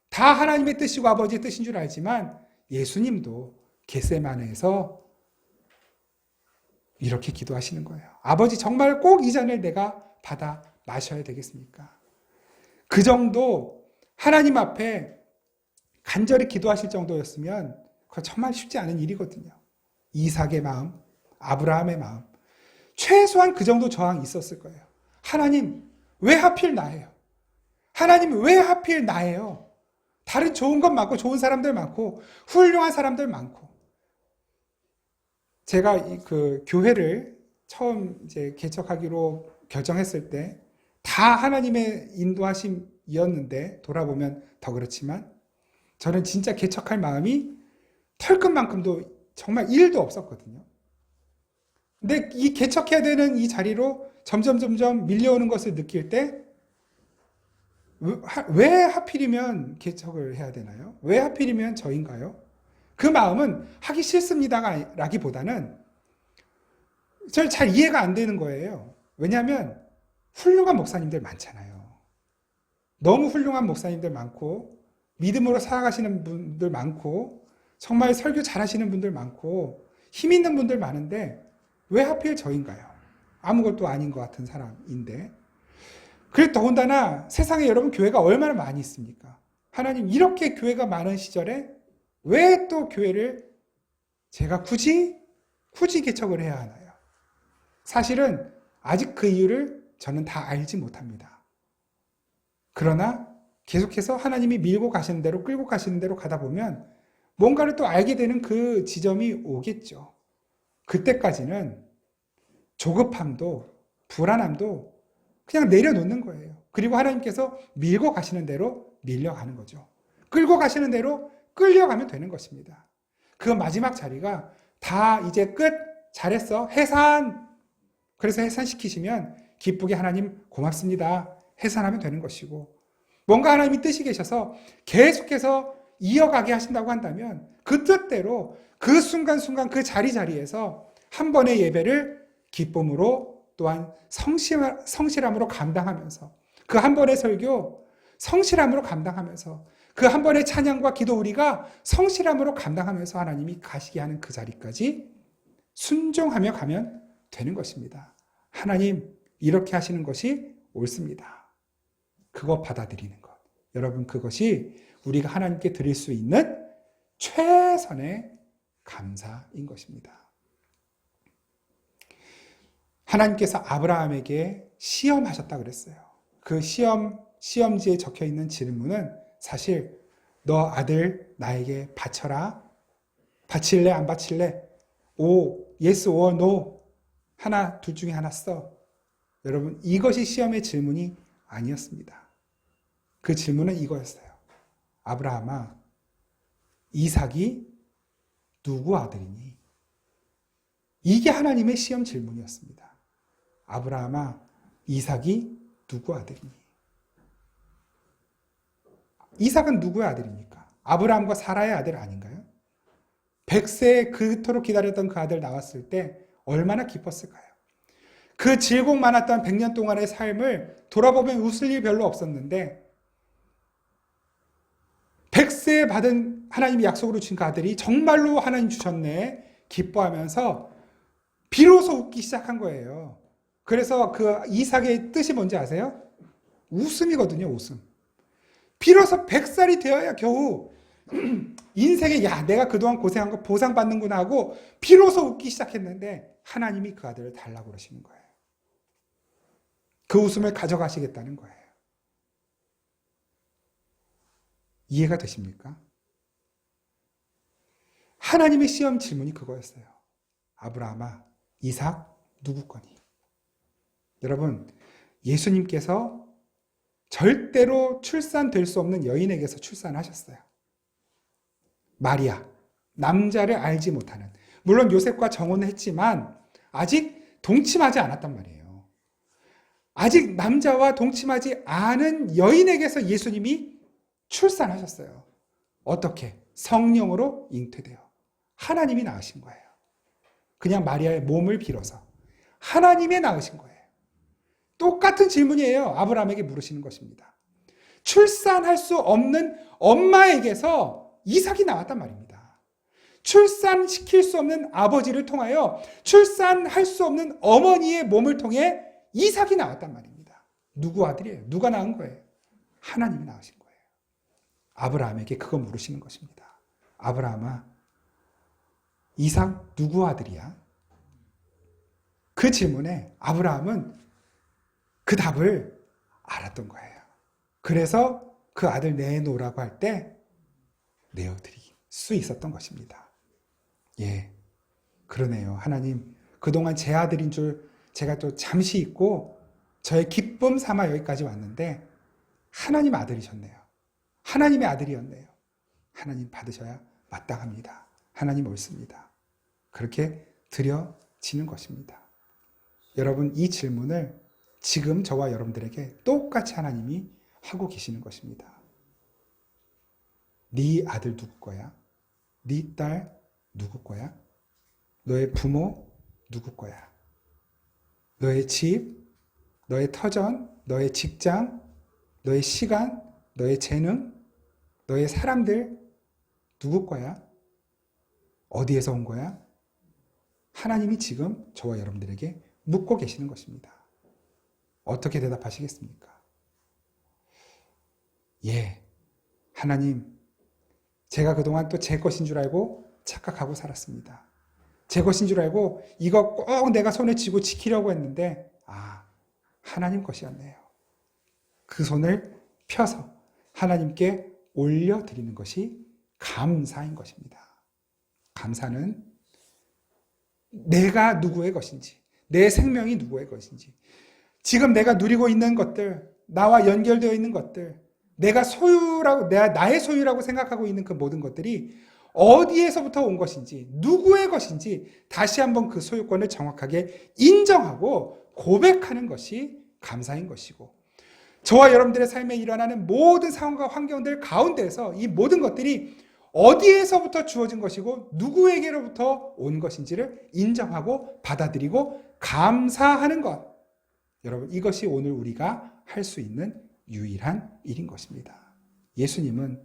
다 하나님의 뜻이고 아버지의 뜻인 줄 알지만 예수님도 겟세마네에서 이렇게 기도하시는 거예요. 아버지 정말 꼭 이 잔을 내가 받아 마셔야 되겠습니까? 그 정도 하나님 앞에 간절히 기도하실 정도였으면 그건 정말 쉽지 않은 일이거든요. 이삭의 마음, 아브라함의 마음 최소한 그 정도 저항이 있었을 거예요. 하나님 왜 하필 나예요? 하나님 왜 하필 나예요? 다른 좋은 것 많고 좋은 사람들 많고 훌륭한 사람들 많고. 제가 그 교회를 처음 이제 개척하기로 결정했을 때 다 하나님의 인도하심이었는데 돌아보면 더 그렇지만 저는 진짜 개척할 마음이 털끝만큼도 정말 1도 없었거든요. 근데 이 개척해야 되는 이 자리로 점점 밀려오는 것을 느낄 때 왜 하필이면 개척을 해야 되나요? 왜 하필이면 저인가요? 그 마음은 하기 싫습니다 라기보다는 저는 잘 이해가 안 되는 거예요. 왜냐하면 훌륭한 목사님들 많잖아요. 너무 훌륭한 목사님들 많고 믿음으로 살아가시는 분들 많고 정말 설교 잘하시는 분들 많고 힘 있는 분들 많은데 왜 하필 저인가요? 아무것도 아닌 것 같은 사람인데. 그리고 더군다나 세상에 여러분 교회가 얼마나 많이 있습니까? 하나님 이렇게 교회가 많은 시절에 왜 또 교회를 제가 굳이 개척을 해야 하나요? 사실은 아직 그 이유를 저는 다 알지 못합니다. 그러나 계속해서 하나님이 밀고 가시는 대로 끌고 가시는 대로 가다 보면 뭔가를 또 알게 되는 그 지점이 오겠죠. 그때까지는 조급함도 불안함도 그냥 내려놓는 거예요. 그리고 하나님께서 밀고 가시는 대로 밀려가는 거죠. 끌고 가시는 대로 끌려가면 되는 것입니다. 그 마지막 자리가 다 이제 끝, 잘했어, 해산. 그래서 해산시키시면 기쁘게 하나님 고맙습니다. 해산하면 되는 것이고, 뭔가 하나님이 뜻이 계셔서 계속해서 이어가게 하신다고 한다면 그 뜻대로 그 순간순간 그 자리에서 한 번의 예배를 기쁨으로 또한 성실함으로 감당하면서 그 한 번의 설교 성실함으로 감당하면서 그 한 번의 찬양과 기도 우리가 성실함으로 감당하면서 하나님이 가시게 하는 그 자리까지 순종하며 가면 되는 것입니다. 하나님 이렇게 하시는 것이 옳습니다. 그거 받아들이는 것. 여러분 그것이 우리가 하나님께 드릴 수 있는 최선의 감사인 것입니다. 하나님께서 아브라함에게 시험하셨다 그랬어요. 그 시험지에 적혀 있는 질문은 사실 너 아들 나에게 바쳐라. 바칠래 안 바칠래? yes or no. 하나 둘 중에 하나 써. 여러분 이것이 시험의 질문이 아니었습니다. 그 질문은 이거였어요. 아브라함아, 이삭이 누구 아들이니? 이게 하나님의 시험 질문이었습니다. 아브라함아, 이삭이 누구 아들이니? 이삭은 누구의 아들입니까? 아브라함과 사라의 아들 아닌가요? 100세에 그토록 기다렸던 그 아들 나왔을 때 얼마나 기뻤을까요? 그 질곡 많았던 100년 동안의 삶을 돌아보면 웃을 일 별로 없었는데 100세에 받은 하나님이 약속으로 주신 그 아들이 정말로 하나님 주셨네 기뻐하면서 비로소 웃기 시작한 거예요. 그래서 그 이삭의 뜻이 뭔지 아세요? 웃음이거든요. 웃음. 비로소 100살이 되어야 겨우 인생에 내가 그동안 고생한 거 보상받는구나 하고 비로소 웃기 시작했는데 하나님이 그 아들을 달라고 그러시는 거예요. 그 웃음을 가져가시겠다는 거예요. 이해가 되십니까? 하나님의 시험 질문이 그거였어요. 아브라함아, 이삭 누구 거니? 여러분, 예수님께서 절대로 출산될 수 없는 여인에게서 출산하셨어요. 마리아, 남자를 알지 못하는, 물론 요셉과 정혼을 했지만 아직 동침하지 않았단 말이에요. 아직 남자와 동침하지 않은 여인에게서 예수님이 출산하셨어요. 어떻게? 성령으로 잉태되어 하나님이 낳으신 거예요. 그냥 마리아의 몸을 빌어서 하나님이 낳으신 거예요. 똑같은 질문이에요. 아브라함에게 물으시는 것입니다. 출산할 수 없는 엄마에게서 이삭이 나왔단 말입니다. 출산시킬 수 없는 아버지를 통하여 출산할 수 없는 어머니의 몸을 통해 이삭이 나왔단 말입니다. 누구 아들이에요? 누가 낳은 거예요? 하나님이 낳으신 거예요. 아브라함에게 그거 물으시는 것입니다. 아브라함아, 이삭 누구 아들이야? 그 질문에 아브라함은 그 답을 알았던 거예요. 그래서 그 아들 내놓으라고 할 때 내어드릴 수 있었던 것입니다. 예, 그러네요. 하나님, 그동안 제 아들인 줄 제가 또 잠시 잊고 저의 기쁨 삼아 여기까지 왔는데 하나님 아들이셨네요. 하나님의 아들이었네요. 하나님 받으셔야 마땅합니다. 하나님 옳습니다. 그렇게 드려지는 것입니다. 여러분, 이 질문을 지금 저와 여러분들에게 똑같이 하나님이 하고 계시는 것입니다. 네 아들 누구 거야? 네 딸 누구 거야? 너의 부모 누구 거야? 너의 집, 너의 터전, 너의 직장, 너의 시간, 너의 재능, 너의 사람들 누구 거야? 어디에서 온 거야? 하나님이 지금 저와 여러분들에게 묻고 계시는 것입니다. 어떻게 대답하시겠습니까? 예, 하나님, 제가 그동안 또 제 것인 줄 알고 착각하고 살았습니다. 제 것인 줄 알고 이거 꼭 내가 손에 쥐고 지키려고 했는데 하나님 것이었네요. 그 손을 펴서 하나님께 올려드리는 것이 감사인 것입니다. 감사는 내가 누구의 것인지, 내 생명이 누구의 것인지, 지금 내가 누리고 있는 것들, 나와 연결되어 있는 것들, 내가 소유라고, 나의 소유라고 생각하고 있는 그 모든 것들이 어디에서부터 온 것인지, 누구의 것인지 다시 한번 그 소유권을 정확하게 인정하고 고백하는 것이 감사인 것이고, 저와 여러분들의 삶에 일어나는 모든 상황과 환경들 가운데서 이 모든 것들이 어디에서부터 주어진 것이고 누구에게로부터 온 것인지를 인정하고 받아들이고 감사하는 것. 여러분, 이것이 오늘 우리가 할 수 있는 유일한 일인 것입니다. 예수님은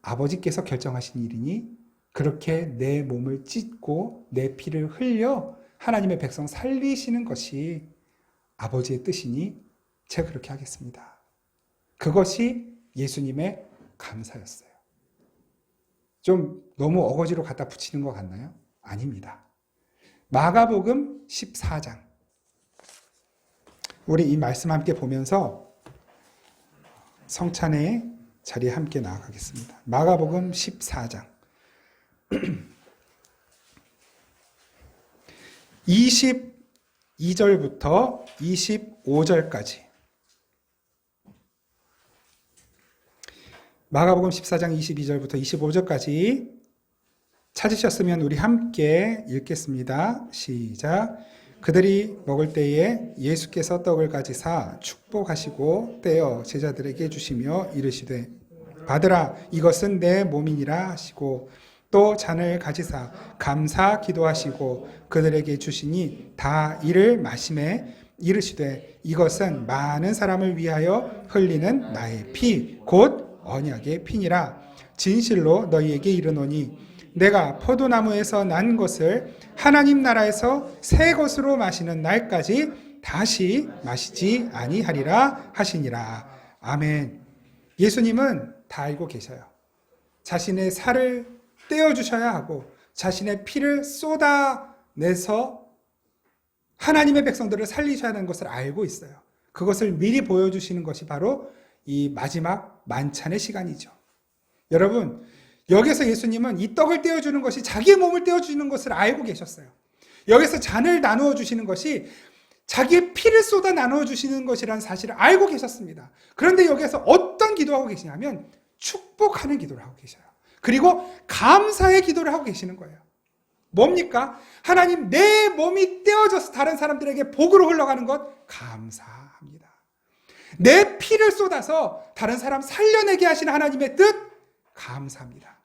아버지께서 결정하신 일이니 그렇게 내 몸을 찢고 내 피를 흘려 하나님의 백성 살리시는 것이 아버지의 뜻이니 제가 그렇게 하겠습니다. 그것이 예수님의 감사였어요. 좀 너무 어거지로 갖다 붙이는 것 같나요? 아닙니다. 마가복음 14장. 우리 이 말씀 함께 보면서 성찬의 자리에 함께 나아가겠습니다. 마가복음 14장. 22절부터 25절까지. 마가복음 14장 22절부터 25절까지 찾으셨으면 우리 함께 읽겠습니다. 시작. 그들이 먹을 때에 예수께서 떡을 가지사 축복하시고 떼어 제자들에게 주시며 이르시되 받으라, 이것은 내 몸이니라 하시고 또 잔을 가지사 감사 기도하시고 그들에게 주시니 다 이를 마시매 이르시되 이것은 많은 사람을 위하여 흘리는 나의 피 곧 언약의 피니라. 진실로 너희에게 이르노니 내가 포도나무에서 난 것을 하나님 나라에서 새 것으로 마시는 날까지 다시 마시지 아니하리라 하시니라. 아멘. 예수님은 다 알고 계셔요. 자신의 살을 떼어주셔야 하고 자신의 피를 쏟아내서 하나님의 백성들을 살리셔야 하는 것을 알고 있어요. 그것을 미리 보여주시는 것이 바로 이 마지막 만찬의 시간이죠. 여러분, 여기서 예수님은 이 떡을 떼어주는 것이 자기의 몸을 떼어주는 것을 알고 계셨어요. 여기서 잔을 나누어 주시는 것이 자기의 피를 쏟아 나누어 주시는 것이라는 사실을 알고 계셨습니다. 그런데 여기서 어떤 기도하고 계시냐면 축복하는 기도를 하고 계셔요. 그리고 감사의 기도를 하고 계시는 거예요. 뭡니까? 하나님, 내 몸이 떼어져서 다른 사람들에게 복으로 흘러가는 것 감사합니다. 내 피를 쏟아서 다른 사람 살려내게 하시는 하나님의 뜻 감사합니다.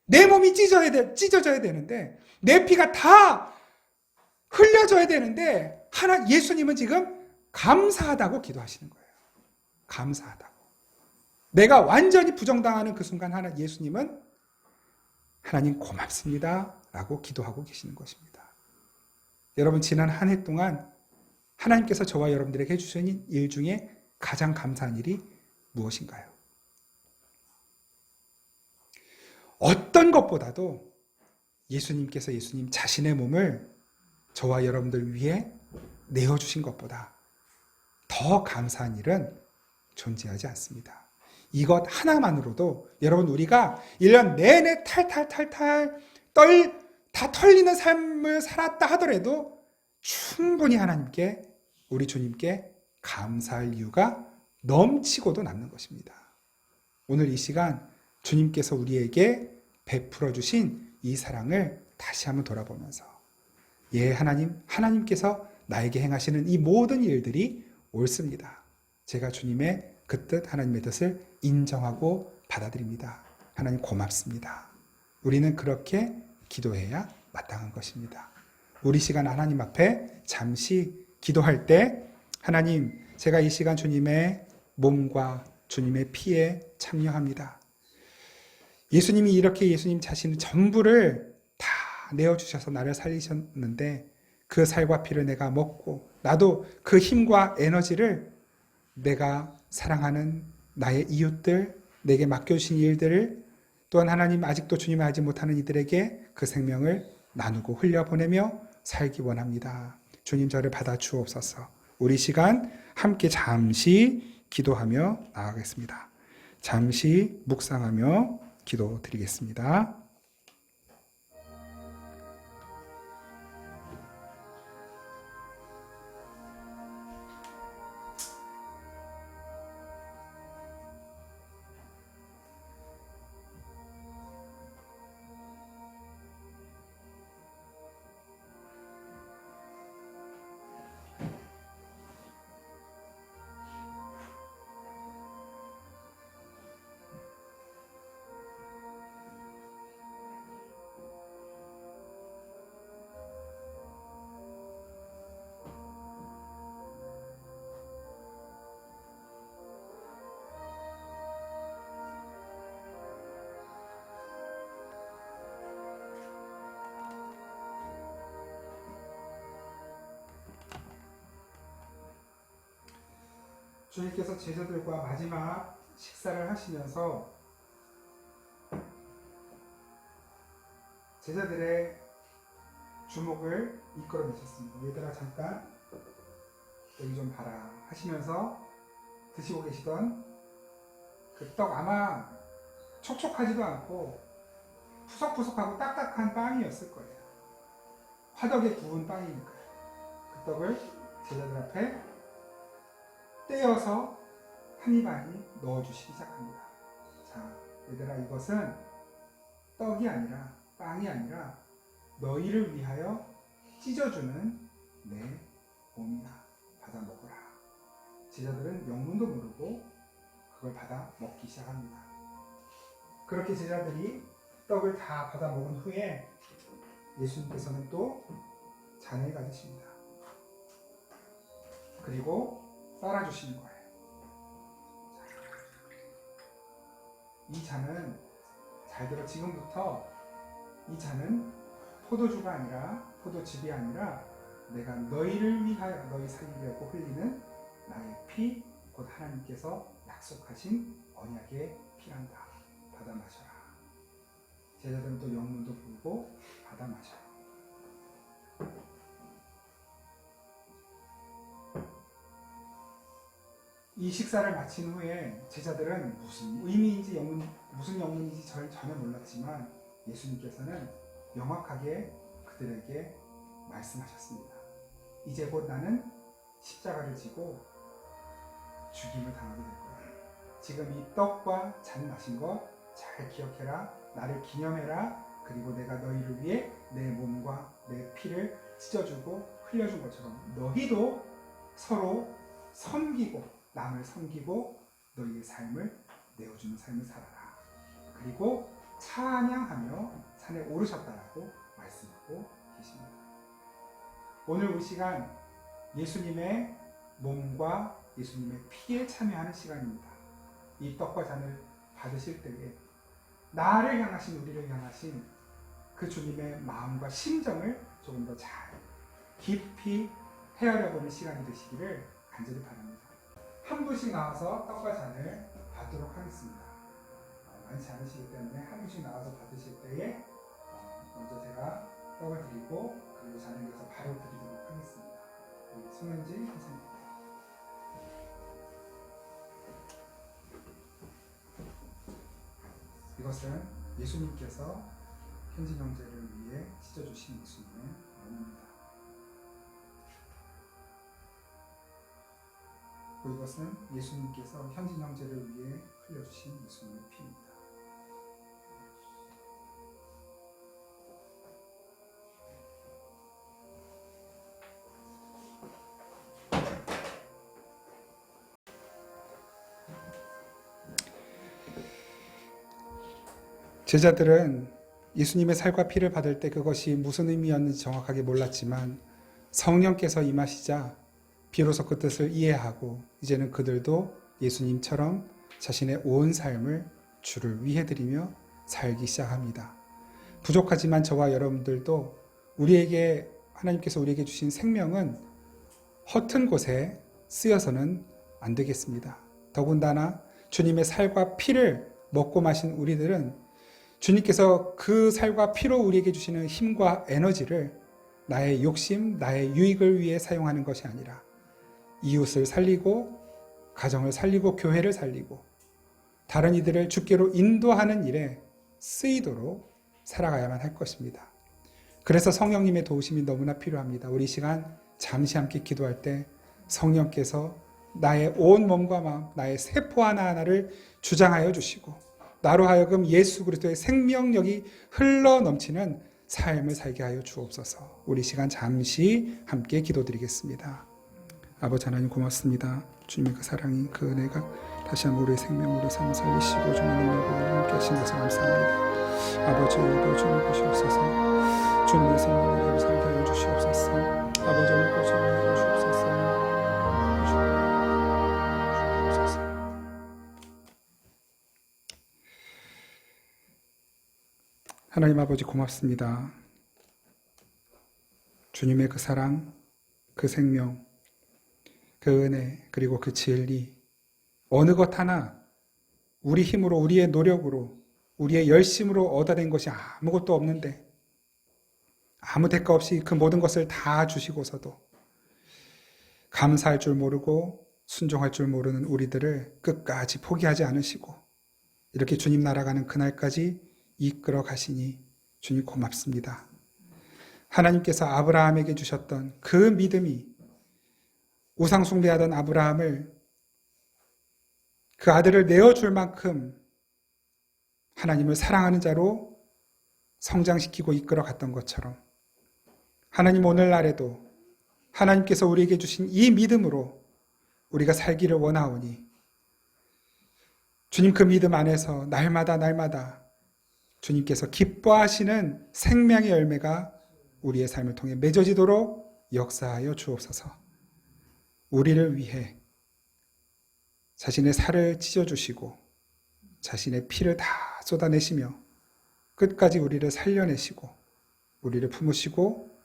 내 몸이 찢어져야 되는데 내 피가 다 흘려져야 되는데 예수님은 지금 감사하다고 기도하시는 거예요. 감사하다고. 내가 완전히 부정당하는 그 순간 예수님은 하나님 고맙습니다 라고 기도하고 계시는 것입니다. 여러분, 지난 한 해 동안 하나님께서 저와 여러분들에게 해주신 일 중에 가장 감사한 일이 무엇인가요? 어떤 것보다도 예수님께서 예수님 자신의 몸을 저와 여러분들 위해 내어주신 것보다 더 감사한 일은 존재하지 않습니다. 이것 하나만으로도 여러분 우리가 1년 내내 탈탈탈탈 다 털리는 삶을 살았다 하더라도 충분히 하나님께 우리 주님께 감사할 이유가 넘치고도 남는 것입니다. 오늘 이 시간 주님께서 우리에게 베풀어 주신 이 사랑을 다시 한번 돌아보면서 하나님께서 나에게 행하시는 이 모든 일들이 옳습니다. 제가 주님의 그 뜻, 하나님의 뜻을 인정하고 받아들입니다. 하나님 고맙습니다. 우리는 그렇게 기도해야 마땅한 것입니다. 우리 시간 하나님 앞에 잠시 기도할 때 하나님, 제가 이 시간 주님의 몸과 주님의 피에 참여합니다. 예수님이 이렇게 예수님 자신의 전부를 다 내어주셔서 나를 살리셨는데 그 살과 피를 내가 먹고 나도 그 힘과 에너지를 내가 사랑하는 나의 이웃들, 내게 맡겨주신 일들을 또한 하나님 아직도 주님을 알지 못하는 이들에게 그 생명을 나누고 흘려보내며 살기 원합니다. 주님 저를 받아 주옵소서. 우리 시간 함께 잠시 기도하며 나아가겠습니다. 잠시 묵상하며 기도드리겠습니다. 주님께서 제자들과 마지막 식사를 하시면서 제자들의 주목을 이끌어내셨습니다. 얘들아 잠깐 여기 좀 봐라 하시면서 드시고 계시던 그 떡 아마 촉촉하지도 않고 푸석푸석하고 딱딱한 빵이었을 거예요. 화덕에 구운 빵이니까요. 그 떡을 제자들 앞에 떼어서 한 입 한 입 넣어주시기 시작합니다. 자, 얘들아 이것은 떡이 아니라 빵이 아니라 너희를 위하여 찢어주는 내 몸이다. 받아 먹어라. 제자들은 영문도 모르고 그걸 받아 먹기 시작합니다. 그렇게 제자들이 떡을 다 받아 먹은 후에 예수님께서는 또 잔을 가지십니다. 그리고 따라주시는 거예요. 이 잔은 잘 들어 지금부터 이 잔은 포도주가 아니라 포도즙이 아니라 내가 너희를 위하여 너희 살리려고 흘리는 나의 피 곧 하나님께서 약속하신 언약의 피란다. 받아 마셔라. 제자들은 또 영문도 부르고 받아 마셔라. 이 식사를 마친 후에 제자들은 무슨 의미인지 무슨 영문인지 전혀 몰랐지만 예수님께서는 명확하게 그들에게 말씀하셨습니다. 이제 곧 나는 십자가를 지고 죽임을 당하게 될 거야. 지금 이 떡과 잔 마신 거 잘 기억해라. 나를 기념해라. 그리고 내가 너희를 위해 내 몸과 내 피를 찢어주고 흘려준 것처럼 너희도 서로 섬기고 남을 섬기고 너희의 삶을 내어주는 삶을 살아라. 그리고 찬양하며 산에 오르셨다라고 말씀하고 계십니다. 오늘 우리 시간 예수님의 몸과 예수님의 피에 참여하는 시간입니다. 이 떡과 잔을 받으실 때에 나를 향하신 우리를 향하신 그 주님의 마음과 심정을 조금 더 잘 깊이 헤아려보는 시간이 되시기를 간절히 바랍니다. 한 분씩 나와서 떡과 잔을 받도록 하겠습니다. 많지 않으시기 때문에 한 분씩 나와서 받으실 때에 먼저 제가 떡을 드리고 그리고 잔을 이어서 바로 드리도록 하겠습니다. 송은지 선생님. 이것은 예수님께서 현진 형제를 위해 찢어주신 예수님의 몸입니다. 이것은 예수님께서 현진 형제를 위해 흘려주신 예수님의 피입니다. 제자들은 예수님의 살과 피를 받을 때 그것이 무슨 의미였는지 정확하게 몰랐지만 성령께서 임하시자 비로소 그 뜻을 이해하고 이제는 그들도 예수님처럼 자신의 온 삶을 주를 위해 드리며 살기 시작합니다. 부족하지만 저와 여러분들도 하나님께서 우리에게 주신 생명은 허튼 곳에 쓰여서는 안 되겠습니다. 더군다나 주님의 살과 피를 먹고 마신 우리들은 주님께서 그 살과 피로 우리에게 주시는 힘과 에너지를 나의 욕심, 나의 유익을 위해 사용하는 것이 아니라 이웃을 살리고 가정을 살리고 교회를 살리고 다른 이들을 주께로 인도하는 일에 쓰이도록 살아가야만 할 것입니다. 그래서 성령님의 도우심이 너무나 필요합니다. 우리 시간 잠시 함께 기도할 때 성령께서 나의 온 몸과 마음, 나의 세포 하나하나를 주장하여 주시고 나로 하여금 예수 그리스도의 생명력이 흘러 넘치는 삶을 살게 하여 주옵소서. 우리 시간 잠시 함께 기도드리겠습니다. 아버지 하나님 고맙습니다. 주님의 그 사랑이 그 은혜가 다시 한번 우리의 생명, 우리의 삶을 살리시고 주님의 능력으로 함께 하신 것을 감사합니다. 아버지 오늘도 주님 보시옵소서. 주님의 생명을 살게 하여 주시옵소서. 아버지 오늘도 주님을 주옵소서. 하나님 아버지 고맙습니다. 주님의 그 사랑, 그 생명, 그 은혜, 그리고 그 진리, 어느 것 하나 우리 힘으로, 우리의 노력으로, 우리의 열심으로 얻어낸 것이 아무것도 없는데 아무 대가 없이 그 모든 것을 다 주시고서도 감사할 줄 모르고 순종할 줄 모르는 우리들을 끝까지 포기하지 않으시고 이렇게 주님 날아가는 그날까지 이끌어 가시니 주님 고맙습니다. 하나님께서 아브라함에게 주셨던 그 믿음이 우상 숭배하던 아브라함을 그 아들을 내어줄 만큼 하나님을 사랑하는 자로 성장시키고 이끌어 갔던 것처럼 하나님 오늘날에도 하나님께서 우리에게 주신 이 믿음으로 우리가 살기를 원하오니 주님 그 믿음 안에서 날마다 주님께서 기뻐하시는 생명의 열매가 우리의 삶을 통해 맺어지도록 역사하여 주옵소서. 우리를 위해 자신의 살을 찢어주시고 자신의 피를 다 쏟아내시며 끝까지 우리를 살려내시고 우리를 품으시고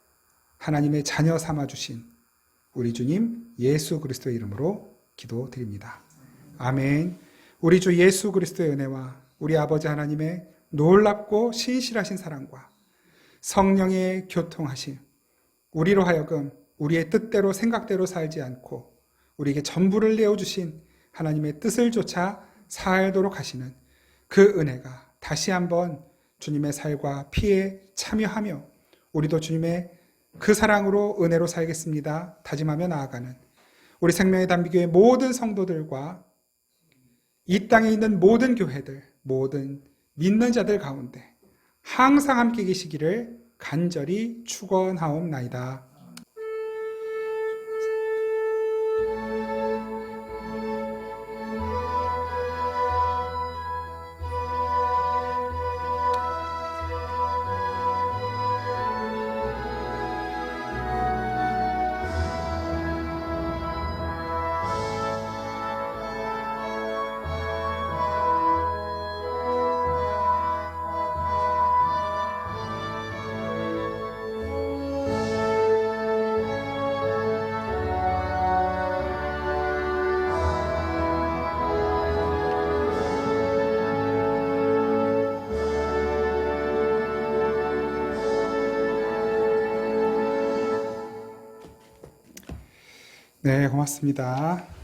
하나님의 자녀 삼아주신 우리 주님 예수 그리스도의 이름으로 기도드립니다. 아멘. 우리 주 예수 그리스도의 은혜와 우리 아버지 하나님의 놀랍고 신실하신 사랑과 성령의 교통하심, 우리로 하여금 우리의 뜻대로 생각대로 살지 않고 우리에게 전부를 내어주신 하나님의 뜻을 쫓아 살도록 하시는 그 은혜가 다시 한번 주님의 살과 피에 참여하며 우리도 주님의 그 사랑으로 은혜로 살겠습니다. 다짐하며 나아가는 우리 생명의 단비교회 모든 성도들과 이 땅에 있는 모든 교회들, 모든 믿는 자들 가운데 항상 함께 계시기를 간절히 축원하옵나이다. 네, 고맙습니다.